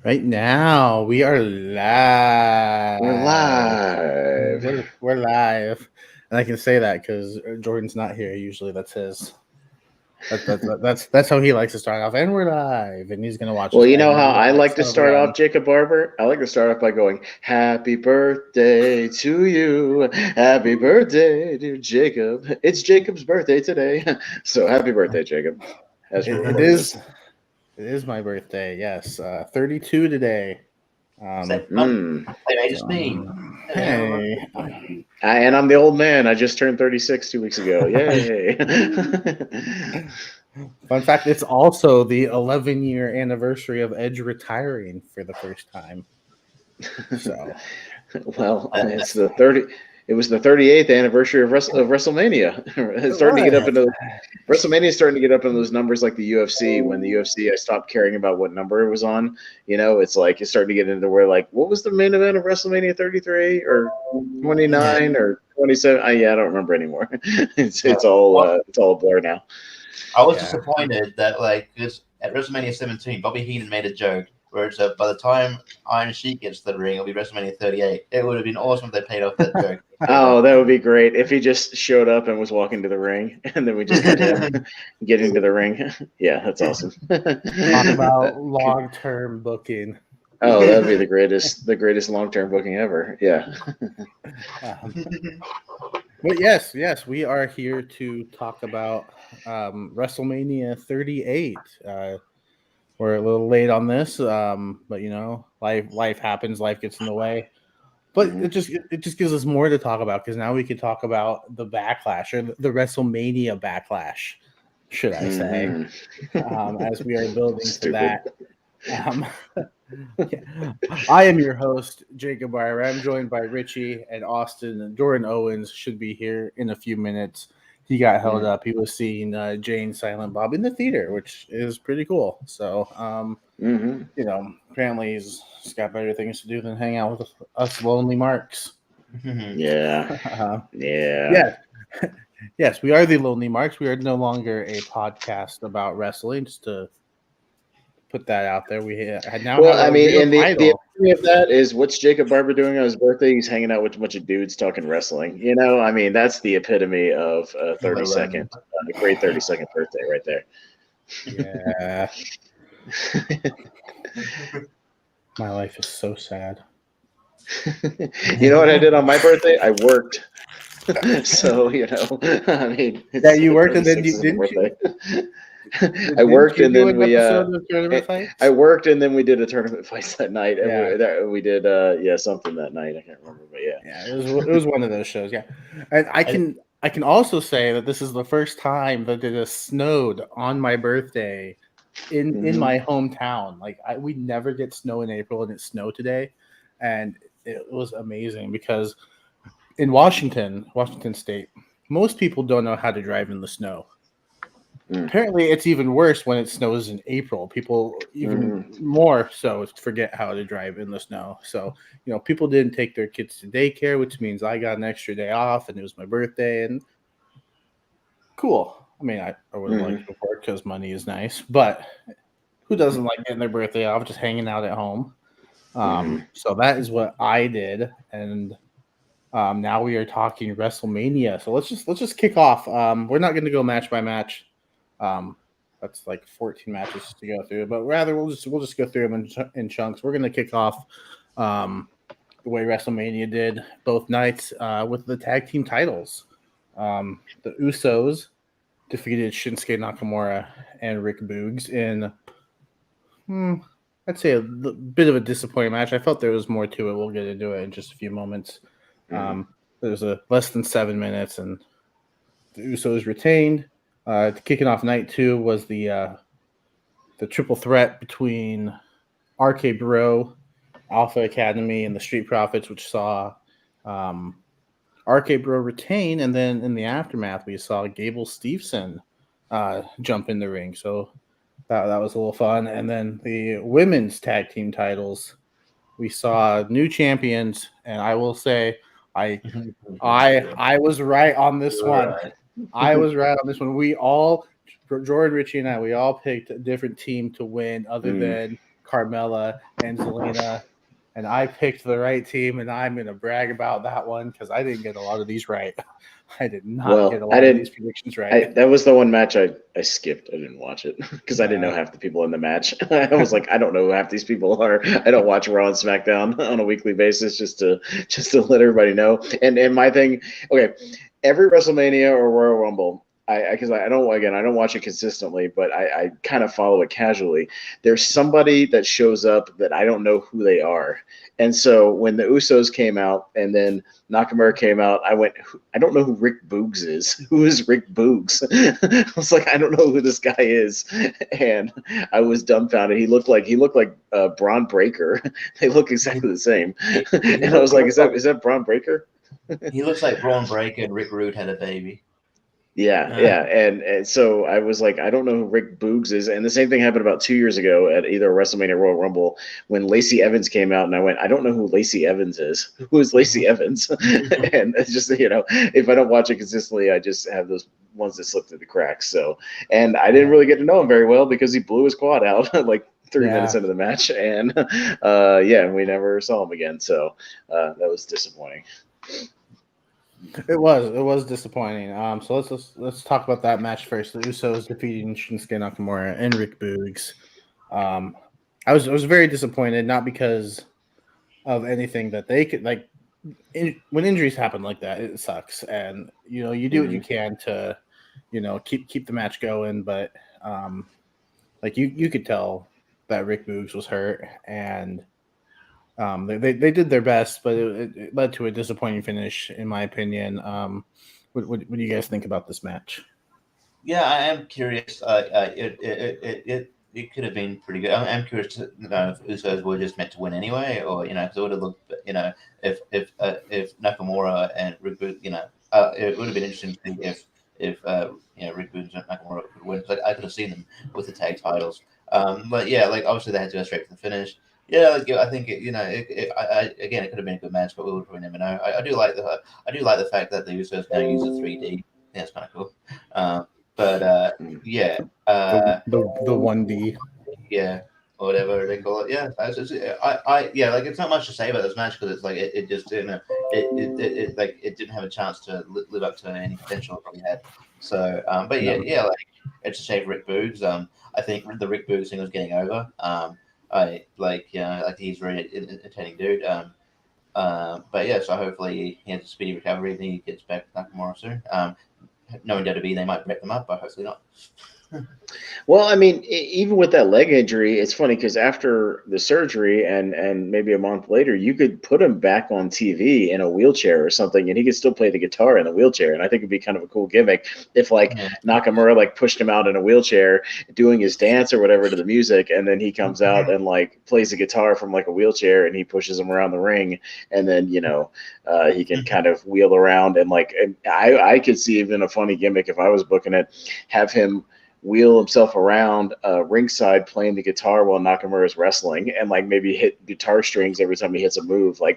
Right now, we are live. We're live. We're live. And I can say that because Jordan's not here. Usually that's his. That's how he likes to start off. And we're live. And he's going to watch Well, us you know bang how the I like to microphone start around. off, Jacob Barber? I like to start off by going, "Happy birthday to you. Happy birthday, dear Jacob. It's Jacob's birthday today." So happy birthday, Jacob. As we're It recording this. is my birthday. Yes. 32 today. It's me. Hey. And I'm the old man. I just turned 36 2 weeks ago. Yay. Fun fact, it's also the 11-year anniversary of Edge retiring for the first time. So, Well, it's the 30. It was the 38th anniversary of WrestleMania. It's starting to get up into WrestleMania is starting to get up in those numbers like the UFC. When the UFC, I stopped caring about what number it was on. You know, it's like it's starting to get into where like, what was the main event of WrestleMania 33 or 29 or 27? I don't remember anymore. It's all a blur now. I was disappointed that because at WrestleMania 17, Bobby Heenan made a joke where it's by the time Iron Sheik gets to the ring, it'll be WrestleMania 38. It would have been awesome if they paid off that joke. Oh, that would be great if he just showed up and was walking to the ring, and then we just had him getting to the ring. Yeah, that's awesome. Talk about long-term booking. Oh, that would be the greatest long-term booking ever. Yeah. But yes, we are here to talk about WrestleMania 38. We're a little late on this, but you know, life happens, life gets in the way. But it just gives us more to talk about because now we can talk about the backlash or the WrestleMania backlash, should I say, as we are building to that. I am your host, Jacob Barber. I'm joined by Richie and Austin, and Jordan Owens should be here in a few minutes. He got held up. He was seeing Jane Silent Bob in the theater, which is pretty cool. So, you know, apparently he's got better things to do than hang out with us lonely marks. Yeah. Yes, we are the Lonely Marks. We are no longer a podcast about wrestling. Just to put that out there, we now. Well, I mean, and the title. epitome of that is what's Jacob Barber doing on his birthday? He's hanging out with a bunch of dudes talking wrestling. You know, I mean, that's the epitome of a 30-second, great 30-second birthday right there. Yeah. My life is so sad. You know what I did on my birthday? I worked. So, you know, I mean, you worked and then you didn't. I worked and then we I worked and then we did a tournament fights that night. And we did something that night. I can't remember, but yeah, it was one of those shows. Yeah, and I can also say that this is the first time that it has snowed on my birthday in my hometown. Like we never get snow in April, and it snowed today, and it was amazing because in Washington State, most people don't know how to drive in the snow. Apparently, it's even worse when it snows in April. People even more so forget how to drive in the snow. So, you know, people didn't take their kids to daycare, which means I got an extra day off, and it was my birthday. And cool. I mean, I would have liked to work because money is nice, but who doesn't like getting their birthday off, just hanging out at home? So that is what I did, and now we are talking WrestleMania. So let's just kick off. We're not going to go match by match. That's like 14 matches to go through, but rather we'll just go through them in chunks. We're going to kick off the way WrestleMania did both nights with the tag team titles. The Usos defeated Shinsuke Nakamura and Rick Boogs in I'd say a bit of a disappointing match. I felt there was more to it. We'll get into it in just a few moments. There's a less than 7 minutes, and the Usos retained. Kicking off night 2 was the triple threat between RK Bro, Alpha Academy, and the Street Profits, which saw RK Bro retain, and then in the aftermath, we saw Gable Steveson jump in the ring. So that was a little fun. And then the women's tag team titles, we saw new champions, and I will say I was right on this one. I was right on this one. We all, Jordan, Richie, and I, we all picked a different team to win other than Carmella, and Zelina. And I picked the right team, and I'm going to brag about that one because I didn't get a lot of these right. I did not get a lot of these predictions right. That was the one match I skipped. I didn't watch it because I didn't know half the people in the match. I was like, I don't know who half these people are. I don't watch Raw and SmackDown on a weekly basis just to let everybody know. And my thing, okay, every WrestleMania or Royal Rumble, I don't watch it consistently, but I kind of follow it casually. There's somebody that shows up that I don't know who they are. And so when the Usos came out and then Nakamura came out, I went, I don't know who Rick Boogs is. Who is Rick Boogs? I was like, I don't know who this guy is. And I was dumbfounded. He looked like Braun Breaker. They look exactly the same. And I was like, is that Braun Breaker? He looks like Braun Breaker and Rick Rude had a baby. Yeah. And so I was like, I don't know who Rick Boogs is. And the same thing happened about 2 years ago at either WrestleMania or Royal Rumble when Lacey Evans came out, and I went, I don't know who Lacey Evans is. Who is Lacey Evans? And it's just, if I don't watch it consistently, I just have those ones that slip through the cracks. So, and I didn't really get to know him very well because he blew his quad out like 3 minutes into the match. And we never saw him again. So that was disappointing. It was disappointing. So let's talk about that match first. The Usos defeating Shinsuke Nakamura and Rick Boogs. I was very disappointed, not because of anything that they could when injuries happen like that, it sucks, and you do what you can to keep the match going, but you could tell that Rick Boogs was hurt, and they did their best, but it led to a disappointing finish, in my opinion. What do you guys think about this match? Yeah, I am curious. It could have been pretty good. I'm curious to know if Usos were just meant to win anyway, or because it would have looked, if Nakamura and Rick Boogs, it would have been interesting to see if Rick Boogs and Nakamura could win. Like I could have seen them with the tag titles. But yeah, obviously they had to go straight to the finish. Yeah, I think it could have been a good match, but we would probably never know. I do like the fact that the Usos now use a 3D. Yeah, it's kind of cool. The 1D. Yeah, or whatever they call it. Yeah, it's not much to say about this match because it's it just it didn't have a chance to live up to any potential it probably had. So, it's a shame for Rick Boogs. I think the Rick Boogs thing was getting over. He's a really entertaining dude. So hopefully he has a speedy recovery and he gets back to Nakamura soon. Knowing WWE, they might break them up, but hopefully not. Well, I mean, even with that leg injury, it's funny because after the surgery and maybe a month later, you could put him back on TV in a wheelchair or something, and he could still play the guitar in the wheelchair. And I think it'd be kind of a cool gimmick if Nakamura pushed him out in a wheelchair doing his dance or whatever to the music, and then he comes out and plays the guitar from a wheelchair, and he pushes him around the ring, and then he can kind of wheel around and I could see even a funny gimmick if I was booking it, have him wheel himself around ringside playing the guitar while Nakamura is wrestling, and maybe hit guitar strings every time he hits a move, or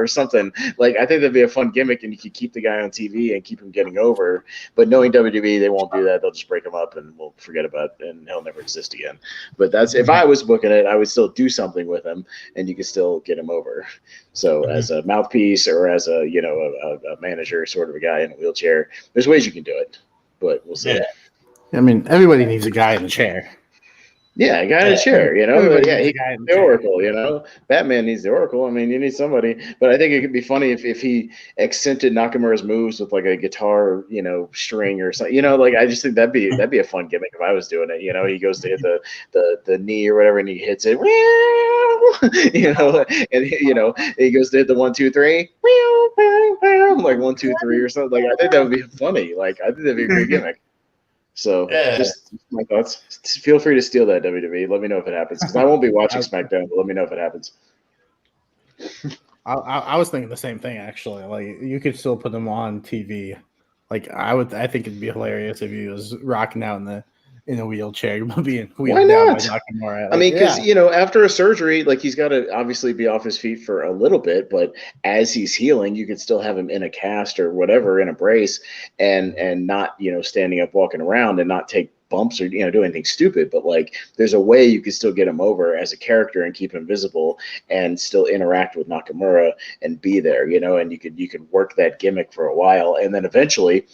something. I think that'd be a fun gimmick, and you could keep the guy on TV and keep him getting over. But knowing WWE, they won't do that. They'll just break him up and we'll forget about it, and he'll never exist again. But that's if I was booking it, I would still do something with him, and you could still get him over. So as a mouthpiece or as a manager, sort of a guy in a wheelchair, there's ways you can do it. But we'll see. Yeah. I mean, everybody needs a guy in a chair. Yeah, a guy in a chair, he's the Oracle, Batman needs the Oracle. I mean, you need somebody. But I think it could be funny if he accented Nakamura's moves with a guitar, string or something. I just think that'd be a fun gimmick if I was doing it. He goes to hit the knee or whatever, and he hits it. And he goes to hit the 1, 2, 3. 1, 2, 3 or something. I think that would be funny. I think that'd be a great gimmick. So just my thoughts. Feel free to steal that, WWE. Let me know if it happens, because I won't be watching SmackDown, but let me know if it happens. I was thinking the same thing, actually. You could still put him on TV. I think it'd be hilarious if he was rocking out in a wheelchair, being wheeled down by Nakamura. I mean, because after a surgery, he's got to obviously be off his feet for a little bit, but as he's healing, you could still have him in a cast or whatever, in a brace, and not standing up, walking around, and not take bumps or do anything stupid, but like there's a way you can still get him over as a character and keep him visible and still interact with Nakamura and be there, and you could work that gimmick for a while, and then eventually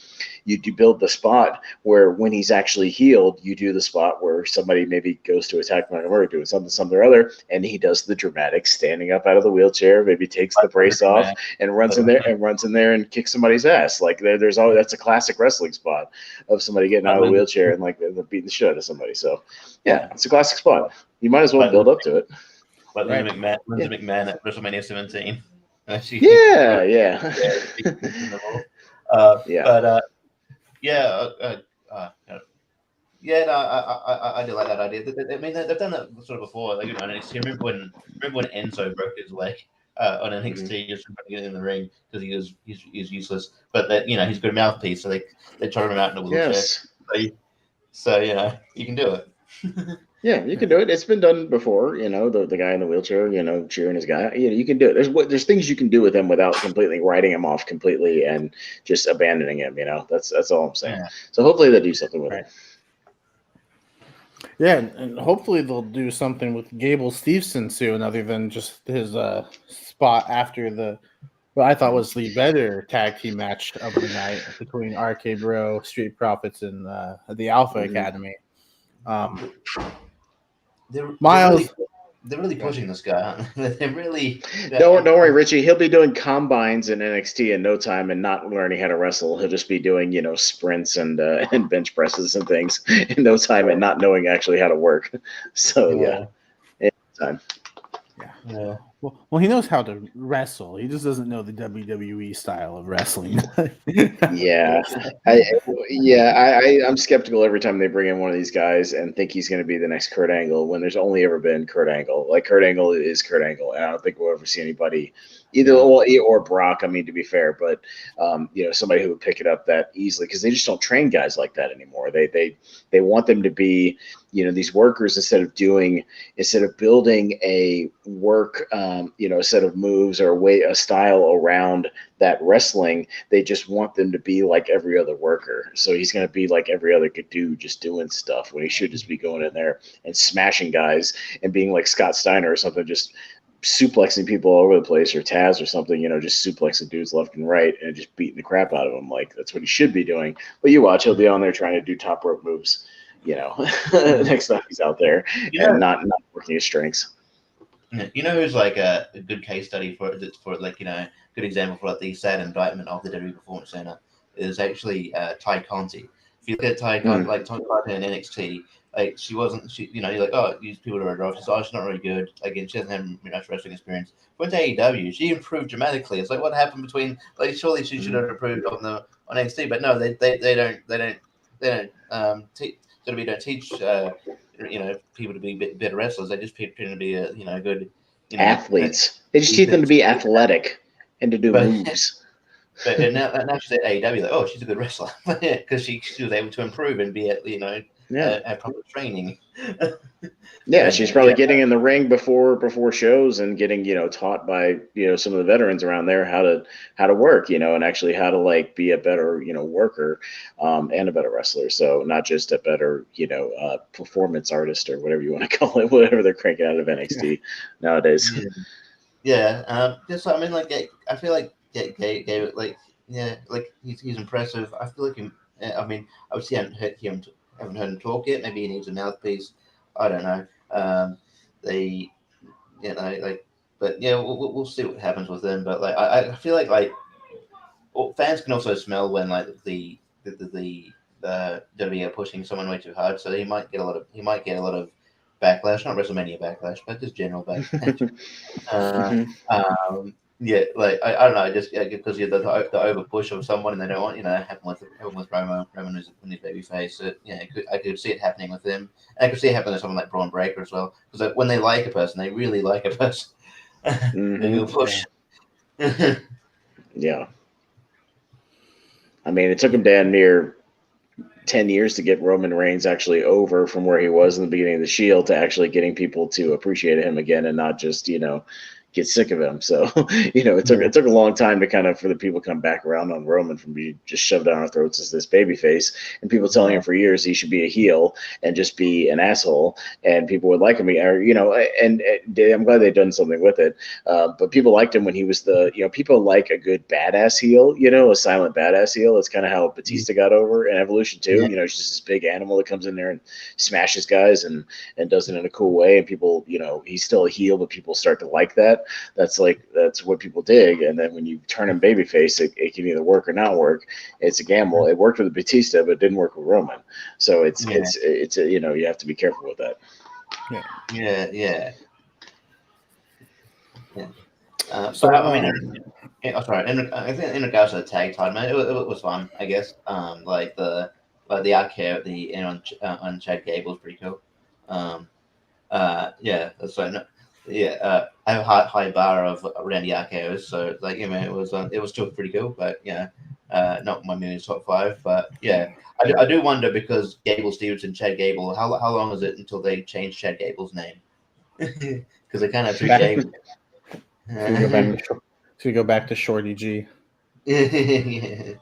you build the spot where when he's actually healed, you do the spot where somebody maybe goes to attack Nakamura doing something or other, and he does the dramatic standing up out of the wheelchair, maybe takes the brace off and runs in there and kicks somebody's ass. Like there's always, that's a classic wrestling spot of somebody getting out of the wheelchair and like beating the shit out of somebody. So yeah, it's a classic spot. You might as well build up to it. Like Lindsey McMahon at WrestleMania 17. Yeah. I do like that idea. I mean, they've done that sort of before. Like, on NXT. Remember when Enzo broke his leg on NXT just trying to get in the ring because he's useless. But that he's a good mouthpiece, so they trot him out in a wheelchair. Yes. So you can do it. Yeah, you can do it. It's been done before, the guy in the wheelchair, cheering his guy. You can do it. There's things you can do with him without completely writing him off completely and just abandoning him. That's all I'm saying. Yeah. So hopefully they do something with it. Yeah, and hopefully they'll do something with Gable Steveson soon, other than just his spot after what I thought was the better tag team match of the night between RK Bro, Street Profits, and the Alpha Academy. They're really pushing this guy, aren't they? They're really. Don't worry, Richie. He'll be doing combines in NXT in no time and not learning how to wrestle. He'll just be doing, sprints and bench presses and things in no time and not knowing actually how to work. So in time. Yeah. Well, he knows how to wrestle. He just doesn't know the WWE style of wrestling. I'm skeptical every time they bring in one of these guys and think he's going to be the next Kurt Angle when there's only ever been Kurt Angle. Like Kurt Angle is Kurt Angle, and I don't think we'll ever see anybody or Brock. I mean, to be fair, but somebody who would pick it up that easily because they just don't train guys like that anymore. They want them to be these workers instead of building a work a set of moves or a style around that wrestling. They just want them to be like every other worker. So he's going to be like every other dude, just doing stuff when he should just be going in there and smashing guys and being like Scott Steiner or something, just suplexing people all over the place, or Taz or something, just suplexing dudes left and right and just beating the crap out of them. Like that's what he should be doing. But you watch, he'll be on there trying to do top rope moves, next time he's out there and not working his strengths. Who's like a good case study for like, good example for like the sad indictment of the WWE Performance Center is actually Ty Conti. If you look at Ty Conti, like Ty Conti in NXT, like you're like, oh, these people are rough. She's not really good. Again, she doesn't have much wrestling experience. Went to AEW, she improved dramatically. It's like what happened between like surely she should have improved on NXT, but no, they don't WWE don't teach people to be better wrestlers. They just pretend to be good athletes. They just teach them to be athletic and to do moves. But now she's at AEW, like, oh, she's a good wrestler because she was able to improve and be at proper training. Yeah, she's probably getting in the ring before shows and getting taught by some of the veterans around there how to work and actually how to like be a better worker and a better wrestler. So not just a better performance artist or whatever you want to call it, whatever they're cranking out of NXT nowadays. Just I mean, like I feel like Gabe, like he's impressive. I feel like I obviously haven't heard him talk yet. Maybe he needs a mouthpiece. I don't know. But yeah, we'll see what happens with them. But like, I feel like fans can also smell when like the WWE are pushing someone way too hard. So he might get a lot of backlash, not WrestleMania backlash, but just general backlash. Yeah, like I don't know, just because you're the over push of someone, and they don't want happen with Roman who's his baby face. So, I could see it happening with him. And I could see it happening with someone like Braun Breaker as well, because when they like a person, they really like a person. They'll push. Yeah. I mean, it took him damn near 10 years to get Roman Reigns actually over from where he was in the beginning of the Shield to actually getting people to appreciate him again and not just get sick of him. So, it took a long time to kind of for the people to come back around on Roman from being just shoved down our throats as this baby face, and people telling him for years he should be a heel and just be an asshole, and people would like him. And I'm glad they've done something with it. But people liked him when he was people like a good badass heel, a silent badass heel. That's kind of how Batista got over in Evolution too. Yeah. He's just this big animal that comes in there and smashes guys and does it in a cool way. And people, he's still a heel, but people start to like that. That's what people dig. And then when you turn him babyface, it can either work or not work. It's a gamble. It worked with Batista, but it didn't work with Roman. So it's you have to be careful with that. Yeah. So I think in regards to the tag title, man, it was fun. I guess like the RKO at the end on Chad Gable was pretty cool. I have a high bar of Randy RKOs, so it was still pretty cool, but not my million top 5, but I do wonder because Gable Stevenson, Chad Gable, how long is it until they change Chad Gable's name? Because they kind of treat Gable. Should we go back to Shorty G? Yeah.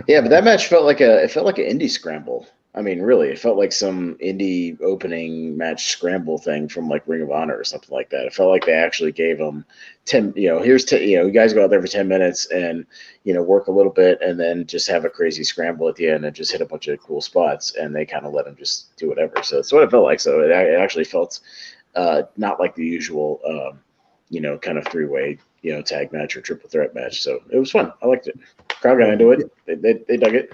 Yeah, but that match felt like an indie scramble. I mean, really, it felt like some indie opening match scramble thing from like Ring of Honor or something like that. It felt like they actually gave them 10. Here's 10. You guys go out there for 10 minutes and work a little bit, and then just have a crazy scramble at the end and just hit a bunch of cool spots. And they kind of let them just do whatever. So that's what it felt like. So it actually felt not like the usual, kind of 3-way, tag match or triple threat match. So it was fun. I liked it. Crowd got into it. They dug it.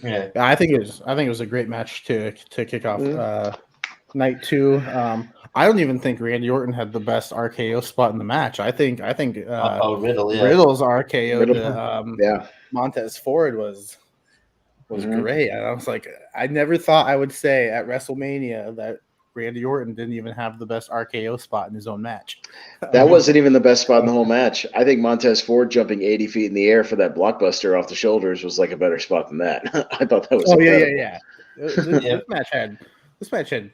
Yeah, I think it was a great match to kick off night 2. I don't even think Randy Orton had the best RKO spot in the match. I think Riddle, yeah. Riddle's RKO to Montez Ford was great. And I was like, I never thought I would say at WrestleMania that Randy Orton didn't even have the best RKO spot in his own match. That wasn't even the best spot in the whole match. I think Montez Ford jumping 80 feet in the air for that blockbuster off the shoulders was like a better spot than that. I thought that was incredible. Yeah. This match had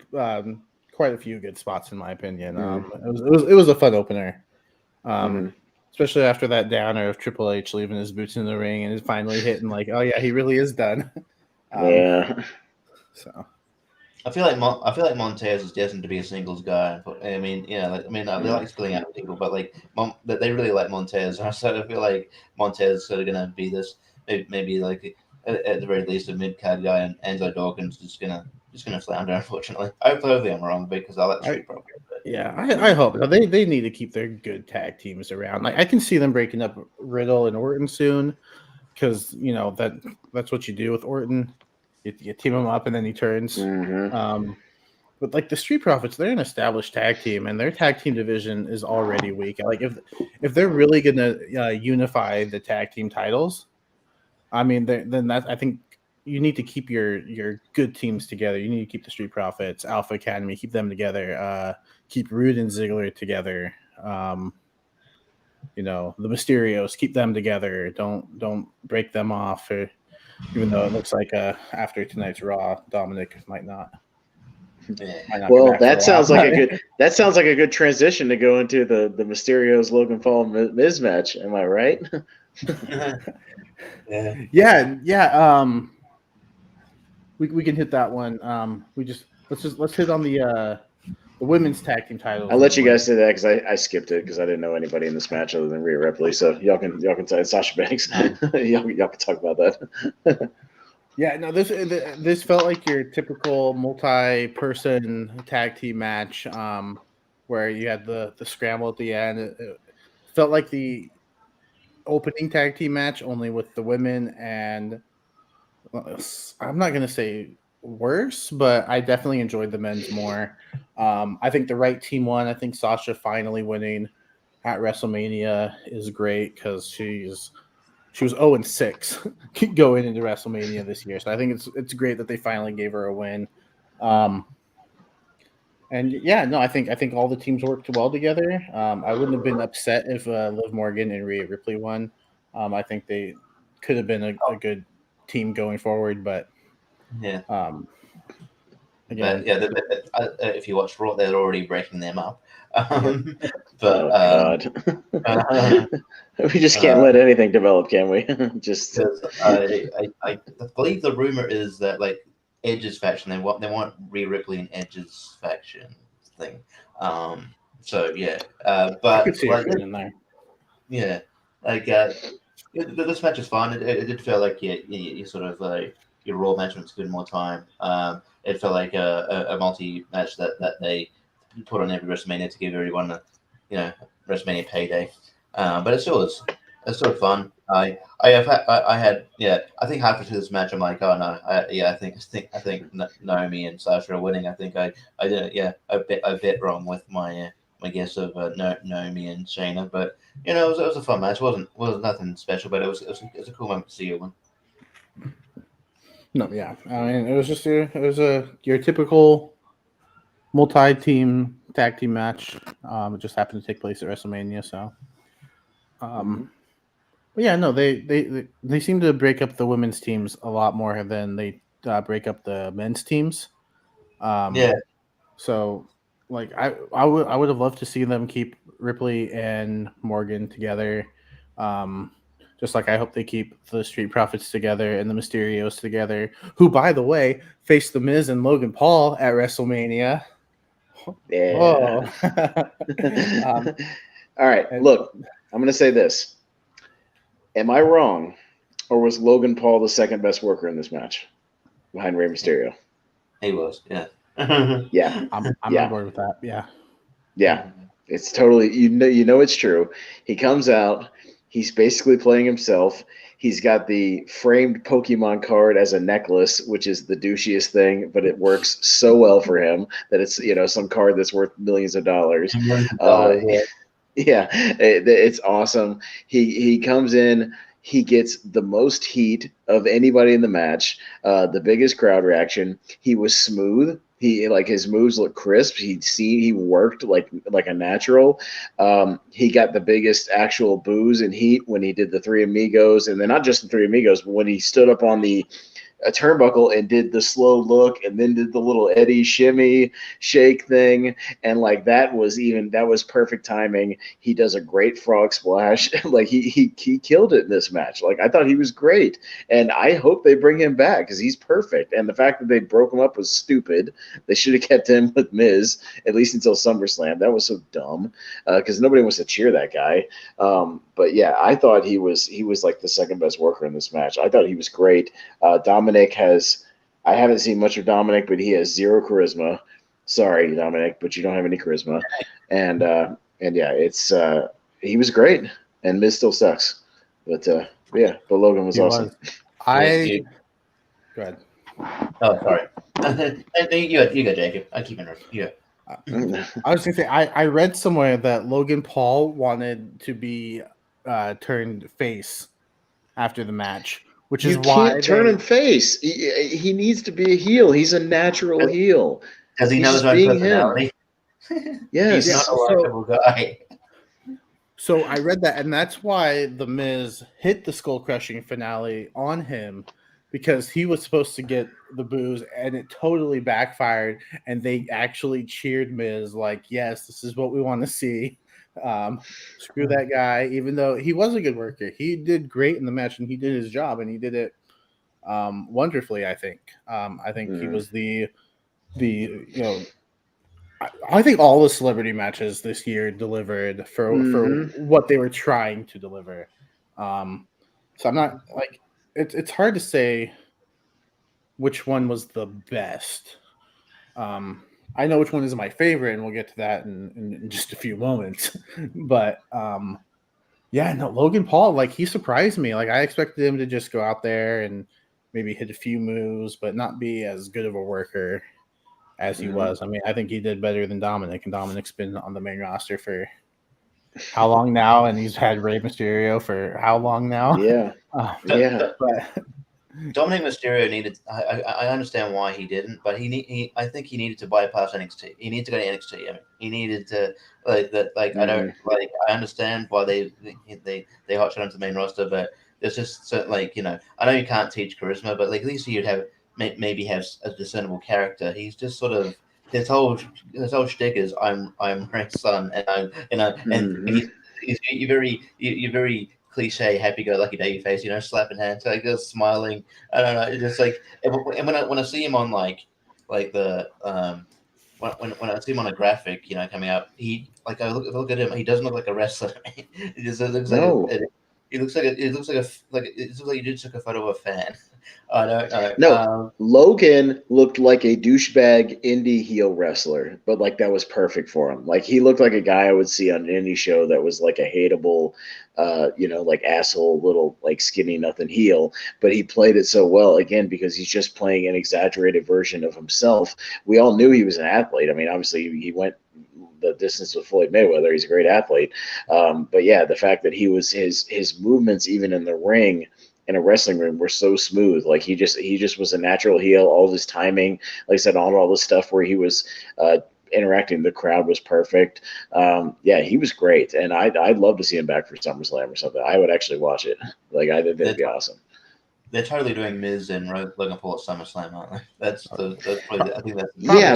quite a few good spots in my opinion. It was a fun opener, especially after that downer of Triple H leaving his boots in the ring and finally hitting like, oh yeah, he really is done. So. I feel like Montez is destined to be a singles guy. I mean, they like splitting out people, but they really like Montez. So I feel like Montez is sort of gonna be this maybe like at the very least a mid card guy, and Enzo Dawkins just gonna flounder. Unfortunately, hopefully I'm wrong because I like the Street Profits. Yeah, I hope they need to keep their good tag teams around. Like I can see them breaking up Riddle and Orton soon, because that's what you do with Orton. You team him up and then he turns. But like the Street Profits, they're an established tag team, and their tag team division is already weak. Like if they're really gonna unify the tag team titles, I mean, then I think you need to keep your good teams together. You need to keep the Street Profits, Alpha Academy, keep them together. Keep Rude and Ziggler together. The Mysterios, keep them together. Don't break them off. Even though it looks like after tonight's Raw, Dominic might not. Well, that sounds like a good transition to go into the Mysterios Logan Paul Miz match. Am I right? Yeah. We can hit that one. Let's hit on the women's tag team titles. I'll let you guys say that because I skipped it because I didn't know anybody in this match other than Rhea Ripley. So y'all can say Sasha Banks. y'all can talk about that. Yeah, no, this felt like your typical multi-person tag team match, where you had the scramble at the end. It felt like the opening tag team match, only with the women, and I'm not gonna say worse, but I definitely enjoyed the men's more. I think the right team won. I think Sasha finally winning at WrestleMania is great because she was 0-6 going into WrestleMania this year. So I think it's great that they finally gave her a win. And yeah, no, I think all the teams worked well together. I wouldn't have been upset if Liv Morgan and Rhea Ripley won. I think they could have been a good team going forward, but again. But yeah, if you watch Raw, they're already breaking them up. Oh God, we just can't let anything develop, can we? Just I believe the rumor is that like Edge's faction, they want Rhea Ripley and Edge's faction thing. So yeah, I but could see like it in there. yeah, like this match is fun. It did feel like you sort of your Raw match was good more time. It felt like a multi match that they put on every WrestleMania to give everyone a WrestleMania payday. But it still is. It's still fun. I think halfway through this match I'm like, oh no, I think Naomi and Sasha are winning. I think I did I bet wrong with my my guess of Naomi and Shayna, but it was a fun match. It wasn't nothing special, but it was a cool moment to see you one. No, yeah. I mean, it was your typical multi-team tag team match. It just happened to take place at WrestleMania, so. But yeah, no, they seem to break up the women's teams a lot more than they break up the men's teams. Yeah. So, like, I would have loved to see them keep Ripley and Morgan together. Just like I hope they keep the Street Profits together and the Mysterios together, who, by the way, faced The Miz and Logan Paul at WrestleMania. Yeah. All right. Look, I'm going to say this. Am I wrong, or was Logan Paul the second best worker in this match behind Rey Mysterio? He was, yeah. Yeah. I'm on board with that. Yeah. Yeah. It's totally you know it's true. He comes out, he's basically playing himself. He's got the framed Pokemon card as a necklace, which is the douchiest thing, but it works so well for him that it's some card that's worth millions of dollars. Yeah, it's awesome. He comes in. He gets the most heat of anybody in the match. The biggest crowd reaction. He was smooth. His moves look crisp. He worked like a natural. He got the biggest actual boos and heat when he did the Three Amigos, and then not just the Three Amigos, but when he stood up on a turnbuckle and did the slow look and then did the little Eddie shimmy shake thing, and that was perfect timing. He does a great frog splash. He killed it in this match. I thought he was great, and I hope they bring him back because he's perfect. And the fact that they broke him up was stupid. They should have kept him with Miz at least until SummerSlam. That was so dumb because nobody wants to cheer that guy. But yeah, I thought he was like the second best worker in this match. I thought he was great. Dominic I haven't seen much of Dominic, but he has zero charisma. Sorry, Dominic, but you don't have any charisma. And yeah, he was great, and Miz still sucks. But Logan was awesome. Go ahead. Oh, sorry. You go, Jacob. I keep interrupting. Yeah. I was gonna say I read somewhere that Logan Paul wanted to be turned face after the match, which is why you can't turn him face. He needs to be a heel. He's a natural heel. Because he knows his own personality. Yes. He's not a likable guy. So I read that, and that's why The Miz hit the skull crushing finale on him, because he was supposed to get the boos, and it totally backfired, and they actually cheered Miz like, yes, this is what we want to see. Screw that guy, even though he was a good worker. He did great in the match, and he did his job, and he did it wonderfully, I think. I think he was I think all the celebrity matches this year delivered for what they were trying to deliver. So I'm not it's hard to say which one was the best. I know which one is my favorite, and we'll get to that in just a few moments. But Logan Paul, he surprised me. I expected him to just go out there and maybe hit a few moves, but not be as good of a worker as he was. I mean, I think he did better than Dominic, and Dominic's been on the main roster for how long now? And he's had Rey Mysterio for how long now? Yeah. But Dominic Mysterio needed. I understand why he didn't, but I think he needed to bypass NXT. He needed to go to NXT. I mean, he needed to I understand why they hotshot him to the main roster, but there's just I know you can't teach charisma, but at least you'd have maybe have a discernible character. He's just sort of his whole shtick is I'm Rick's son, and you're very cliche, happy-go-lucky baby face, slapping hands, like just smiling. I don't know, it's just like, and when I see him on like the when I see him on a graphic, coming up, I look at him, he doesn't look like a wrestler. He just looks No. he looks like it looks like you just took a photo of a fan. I don't know. No, Logan looked like a douchebag indie heel wrestler, but like that was perfect for him. Like he looked like a guy I would see on an indie show that was like a hateable, like asshole little like skinny nothing heel. But he played it so well again because he's just playing an exaggerated version of himself. We all knew he was an athlete. I mean, obviously he went the distance with Floyd Mayweather. He's a great athlete. But yeah, the fact that he was his movements even in the ring, in a wrestling ring, were so smooth. Like he just was a natural heel. All of his timing, like I said, all the stuff where he was interacting, the crowd was perfect. Yeah, he was great, and I'd love to see him back for SummerSlam or something. I would actually watch it. Like I think that'd be awesome. They're totally doing Miz and Logan Paul at SummerSlam, aren't they? That's probably I think that's yeah.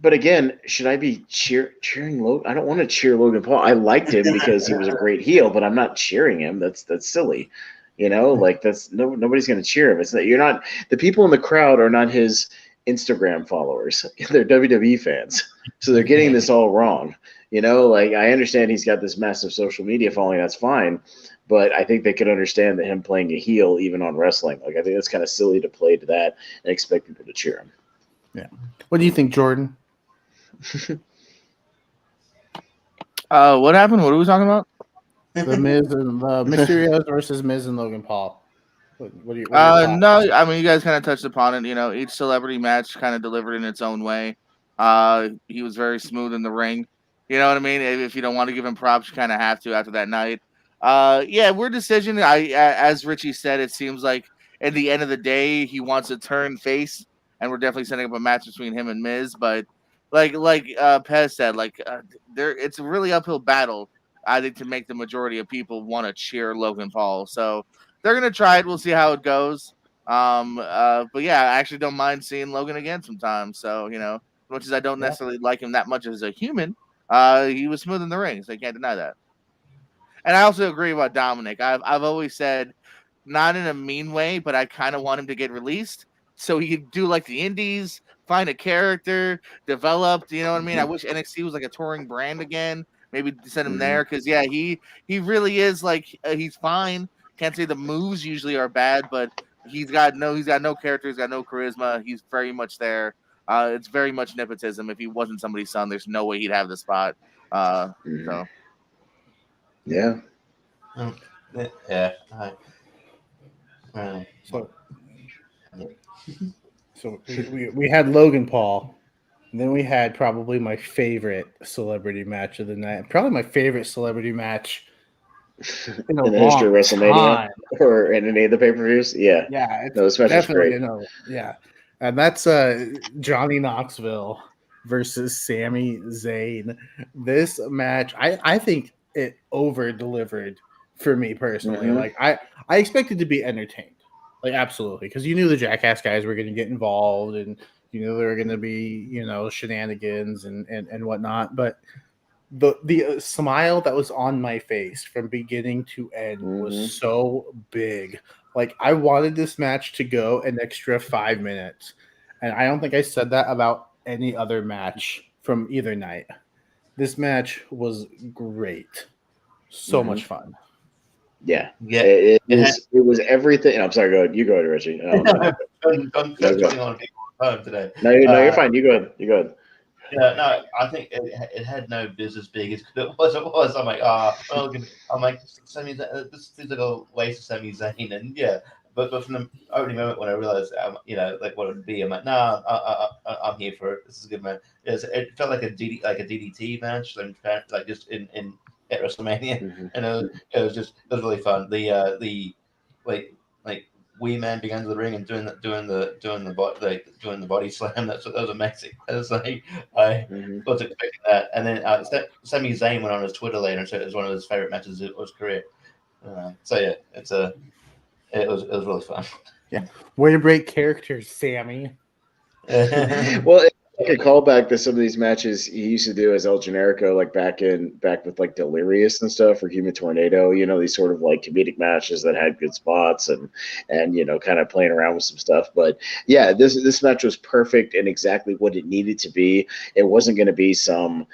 But again, should I be cheering Logan? I don't want to cheer Logan Paul. I liked him because he was a great heel, but I'm not cheering him. That's silly. Like that's nobody's going to cheer him. It's not, you're not, the people in the crowd are not his Instagram followers. They're WWE fans. So they're getting this all wrong. Like I understand he's got this massive social media following. That's fine. But I think they could understand that him playing a heel, even on wrestling, like I think that's kind of silly to play to that and expect people to cheer him. Yeah. What do you think, Jordan? What happened? What are we talking about? The Miz and Mysterios versus Miz and Logan Paul. What do you? No, I mean you guys kind of touched upon it. Each celebrity match kind of delivered in its own way. He was very smooth in the ring. You know what I mean? If you don't want to give him props, you kind of have to after that night. Yeah, weird decision. As Richie said, it seems like at the end of the day, he wants to turn face, and we're definitely setting up a match between him and Miz. But like Pez said, it's a really uphill battle. I think to make the majority of people want to cheer Logan Paul. So they're gonna try it. We'll see how it goes. But yeah, I actually don't mind seeing Logan again sometimes. So as much as I don't necessarily like him that much as a human, he was smooth in the ring, so you can't deny that. And I also agree about Dominic. I've always said, not in a mean way, but I kind of want him to get released so he could do like the indies, find a character, developed. You know what I mean? I wish NXT was like a touring brand again. Maybe send him there because yeah, he really is like he's fine. Can't say the moves usually are bad, but he's got no character, he's got no charisma. He's very much there. It's very much nepotism. If he wasn't somebody's son, there's no way he'd have the spot. So yeah. Yeah. So we had Logan Paul, and then we had probably my favorite celebrity match of the night. Probably my favorite celebrity match in the history of WrestleMania or in any of the pay-per-views. Yeah. Yeah, it's this match definitely great. Yeah. And that's Johnny Knoxville versus Sami Zayn. This match, I think it over-delivered for me personally. Like I expected to be entertained. Like absolutely, because you knew the Jackass guys were going to get involved, and you knew there were going to be shenanigans and whatnot. But the smile that was on my face from beginning to end was so big. Like I wanted this match to go an extra 5 minutes, and I don't think I said that about any other match from either night. This match was great, so much fun. Yeah. It was everything. I'm sorry. Go ahead. You go ahead, Richie. Today. No, you're fine. You go ahead. Yeah, no, I think it had no business being as good as it was. I'm like, Sami Zayn, this seems like a waste of Sami Zayn, and yeah, but from the opening moment when I realized, what it would be, I'm like, nah, I'm here for it. This is a good match. It felt like a DDT match, like just in at WrestleMania, and it was really fun. The Wee Man being under the ring and doing the body slam. That was amazing. I was like, I was expecting that. And then Sami Zayn went on his Twitter later and said it was one of his favorite matches of his career. So yeah, it was really fun. Way to break characters, Sammy. Well, it's like a callback to some of these matches he used to do as El Generico, like back with like Delirious and stuff, or Human Tornado. These sort of like comedic matches that had good spots and kind of playing around with some stuff. But yeah, this match was perfect and exactly what it needed to be. It wasn't going to be some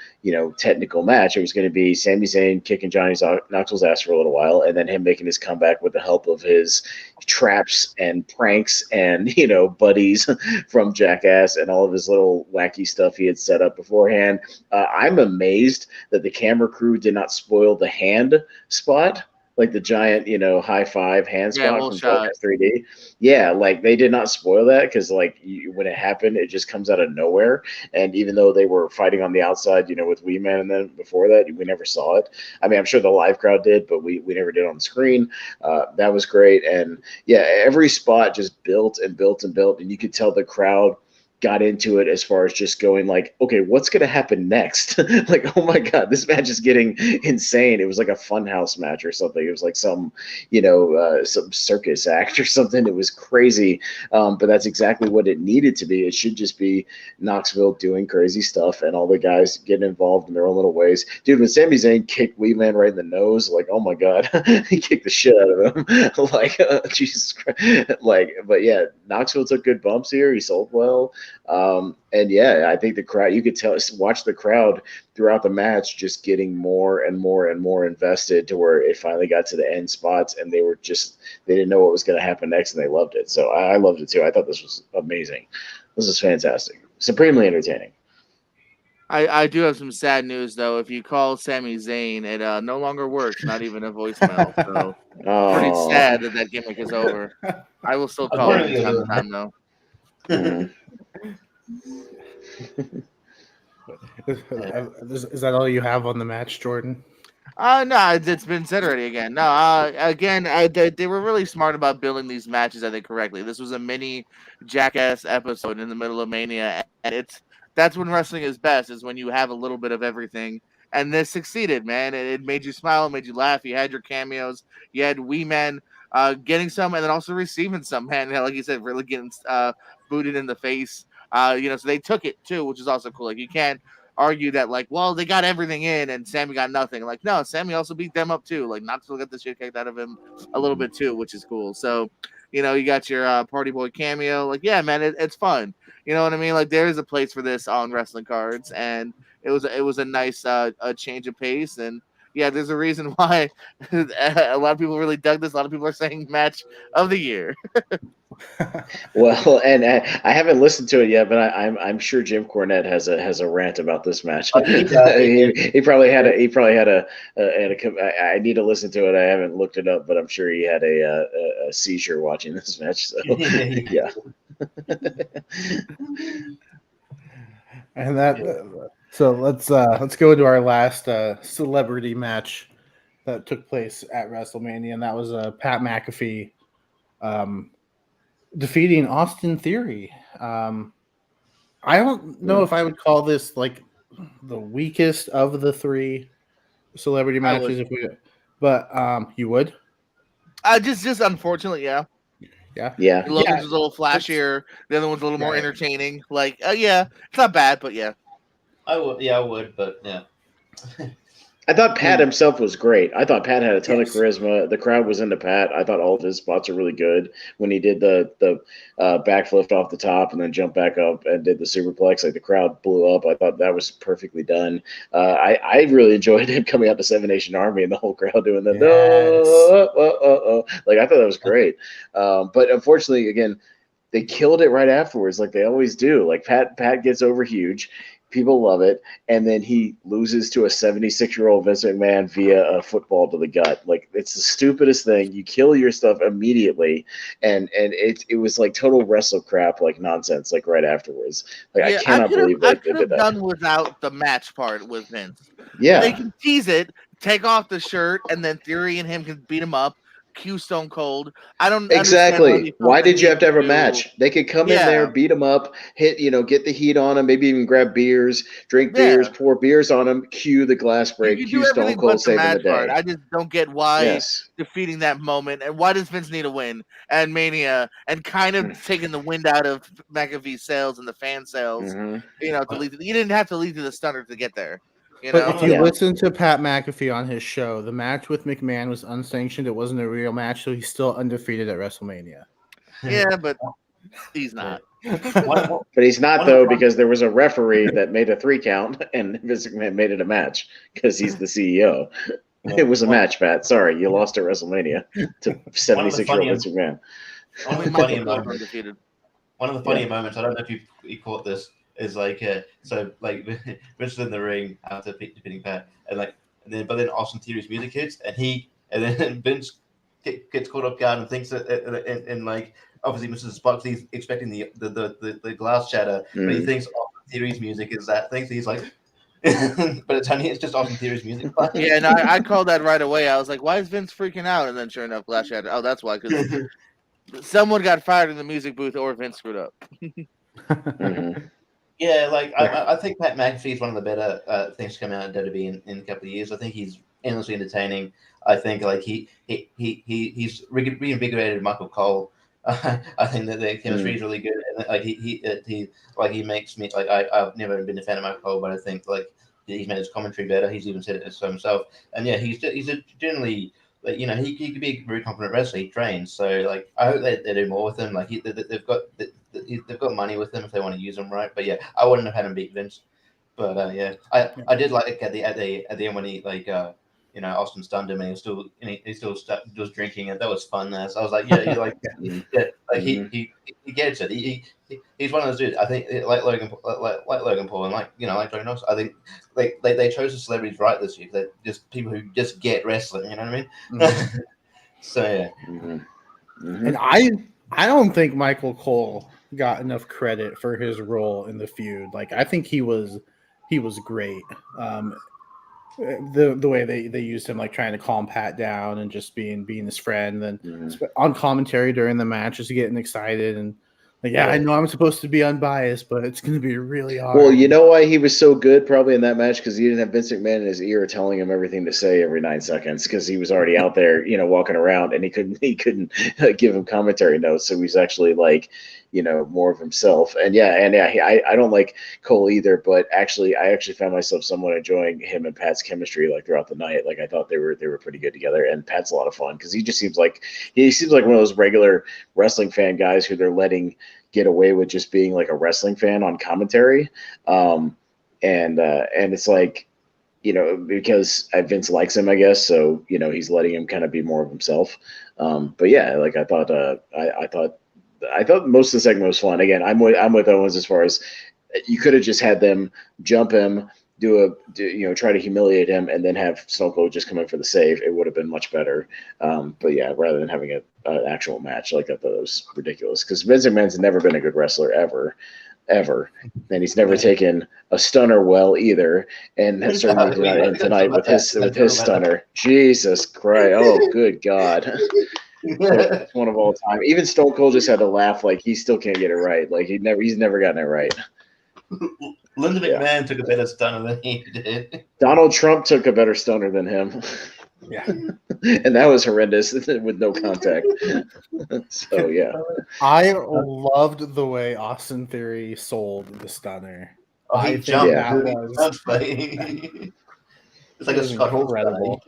technical match. It was going to be Sami Zayn kicking Johnny Knoxville's ass for a little while, and then him making his comeback with the help of his traps and pranks and buddies from Jackass and all of his little wacky stuff he had set up beforehand. I'm amazed that the camera crew did not spoil the hand spot, like the giant high five hand spot from Jackass 3D. Yeah, like they did not spoil that because when it happened, it just comes out of nowhere. And even though they were fighting on the outside, with Wee Man, and then before that, we never saw it. I mean, I'm sure the live crowd did, but we never did on the screen. That was great. And yeah, every spot just built and built and built, and you could tell the crowd got into it as far as just going like, okay, what's going to happen next? Like, oh my God, this match is getting insane. It was like a funhouse match or something. It was like some circus act or something. It was crazy. But that's exactly what it needed to be. It should just be Knoxville doing crazy stuff and all the guys getting involved in their own little ways. Dude, when Sami Zayn kicked Wee Man right in the nose, like, oh my God, he kicked the shit out of him. Jesus Christ. But yeah, Knoxville took good bumps here. He sold well. And yeah, I think the crowd, you could watch the crowd throughout the match just getting more and more and more invested to where it finally got to the end spots and they didn't know what was going to happen next and they loved it. So I loved it too. I thought this was amazing. This is fantastic. Supremely entertaining. I do have some sad news though. If you call Sami Zayn, it no longer works. Not even a voicemail. So pretty sad that gimmick is over. I will still call him from time to time though. Is that all you have on the match, Jordan? No, it's been said already again. No, again, they were really smart about building these matches, I think, correctly. This was a mini Jackass episode in the middle of Mania, and that's when wrestling is best, is when you have a little bit of everything. And this succeeded, man. It made you smile, it made you laugh. You had your cameos, you had Wee Man getting some, and then also receiving some, man. Like you said, really getting booted in the face. So they took it too, which is also cool. Like you can't argue that they got everything in and Sammy got nothing. Like, no, Sammy also beat them up too. Like, Knoxville got the shit kicked out of him a little bit too, which is cool. So, you got your Party Boy cameo. Like, yeah, man, it's fun. You know what I mean? Like, there is a place for this on wrestling cards, and it was a nice a change of pace. And yeah, there's a reason why a lot of people really dug this. A lot of people are saying match of the year. Well, and I haven't listened to it yet, but I'm sure Jim Cornette has a rant about this match. He probably had a I need to listen to it. I haven't looked it up, but I'm sure he had a seizure watching this match. So yeah. And so let's go to our last celebrity match that took place at WrestleMania, and that was Pat McAfee defeating Austin Theory. I don't know if I would call this like the weakest of the three celebrity matches, but you would. Just unfortunately, yeah. Yeah. Logan's was a little flashier. The other one's a little more entertaining. Like, yeah, it's not bad, but yeah. I would, but yeah. I thought Pat himself was great. I thought Pat had a ton of charisma. The crowd was into Pat. I thought all of his spots are really good. When he did the backflip off the top and then jumped back up and did the superplex, like the crowd blew up. I thought that was perfectly done. I really enjoyed him coming out to Seven Nation Army and the whole crowd doing that. Like I thought that was great. But unfortunately, again, they killed it right afterwards, like they always do. Like Pat gets over huge. People love it, and then he loses to a 76-year-old Vince McMahon via a football to the gut. Like it's the stupidest thing. You kill your stuff immediately, and it was like total wrestle crap, like nonsense. Like right afterwards, like I cannot believe that they did that. Done without the match part with Vince. Yeah, they can tease it, take off the shirt, and then Theory and him can beat him up. cue Stone Cold. I don't Exactly. Why did you have to have a do. match? They could come in Yeah. there, beat him up, hit, get the heat on him, maybe even grab beers, drink beers, pour beers on him, cue the glass break, You cue do Stone everything Cold but the saving the match part. day. I just don't get why Yes. defeating that moment and why does Vince need a win and Mania and kind of taking the wind out of McAfee's sails and the fan sails. Mhm. To lead. You didn't have to lead to the stunner to get there. But if you listen to Pat McAfee on his show, the match with McMahon was unsanctioned. It wasn't a real match, so he's still undefeated at WrestleMania. Yeah, but he's not. But he's not, though, because there was a referee that made a 3 count, and Vince McMahon made it a match because he's the CEO. It was a match, Pat. Sorry, you lost at WrestleMania to 76-year-old Vince McMahon. One of the funnier moments, I don't know if you caught this, is like so like Vince is in the ring after defeating Pat, but then Austin Theory's music hits, and then Vince gets caught off guard and thinks that and like obviously Mrs. Spock, he's expecting the glass shatter, but he thinks Austin Theory's music is that thing, so he's like but it's just Austin Theory's music. Yeah, and I called that right away. I was like, why is Vince freaking out? And then sure enough, glass shatter. Oh, that's why, because someone got fired in the music booth or Vince screwed up. Yeah, like I think Pat McAfee is one of the better things to come out of WWE in a couple of years. I think he's endlessly entertaining. I think like he's reinvigorated Michael Cole. I think that their chemistry is really good, and like he makes me like I've never been a fan of Michael Cole, but I think like he's made his commentary better. He's even said it himself, and yeah, he's a generally. Like, he could be a very competent wrestler. He trains, so like I hope they do more with him. Like they've got money with him if they want to use him right. But yeah, I wouldn't have had him beat Vince. But yeah, I did like at the end when he like Austin stunned him and he still was drinking, and that was fun. There, so I was like, yeah, he gets it. He's one of those dudes. I think like Logan Paul and like Joey Knox. I think like they chose the celebrities right this year. They're just people who just get wrestling. You know what I mean? Mm-hmm. So yeah. Mm-hmm. And I don't think Michael Cole got enough credit for his role in the feud. Like I think he was great. The way they used him, like trying to calm Pat down and just being his friend, and then on commentary during the match, just getting excited and like, I know I'm supposed to be unbiased, but it's going to be really hard. Well, you know why he was so good probably in that match? Because he didn't have Vince McMahon in his ear telling him everything to say every 9 seconds, because he was already out there, walking around, and he couldn't give him commentary notes. So he's actually like, more of himself. And I don't like Cole either, but I actually found myself somewhat enjoying him and Pat's chemistry like throughout the night. Like I thought they were pretty good together, and Pat's a lot of fun because he seems like one of those regular wrestling fan guys who they're letting get away with just being like a wrestling fan on commentary. And it's like, because Vince likes him, I guess. So, he's letting him kind of be more of himself. But yeah, like I thought most of the segment was fun. Again, I'm with Owens as far as you could have just had them jump him, try to humiliate him, and then have Stone Cold just come in for the save. It would have been much better. But yeah, rather than having an actual match, like I thought it was ridiculous because Vince McMahon's never been a good wrestler ever, and he's never taken a stunner well either. And certainly did not tonight with his stunner. Jesus Christ! Oh, good God! It's one of all time. Even Stone Cold just had to laugh, like he still can't get it right. Like he's never gotten it right. Linda McMahon took a better stunner than he did. Donald Trump took a better stunner than him. Yeah. And that was horrendous with no contact. So yeah. I loved the way Austin Theory sold the stunner. I think that was it's like a Scott incredible.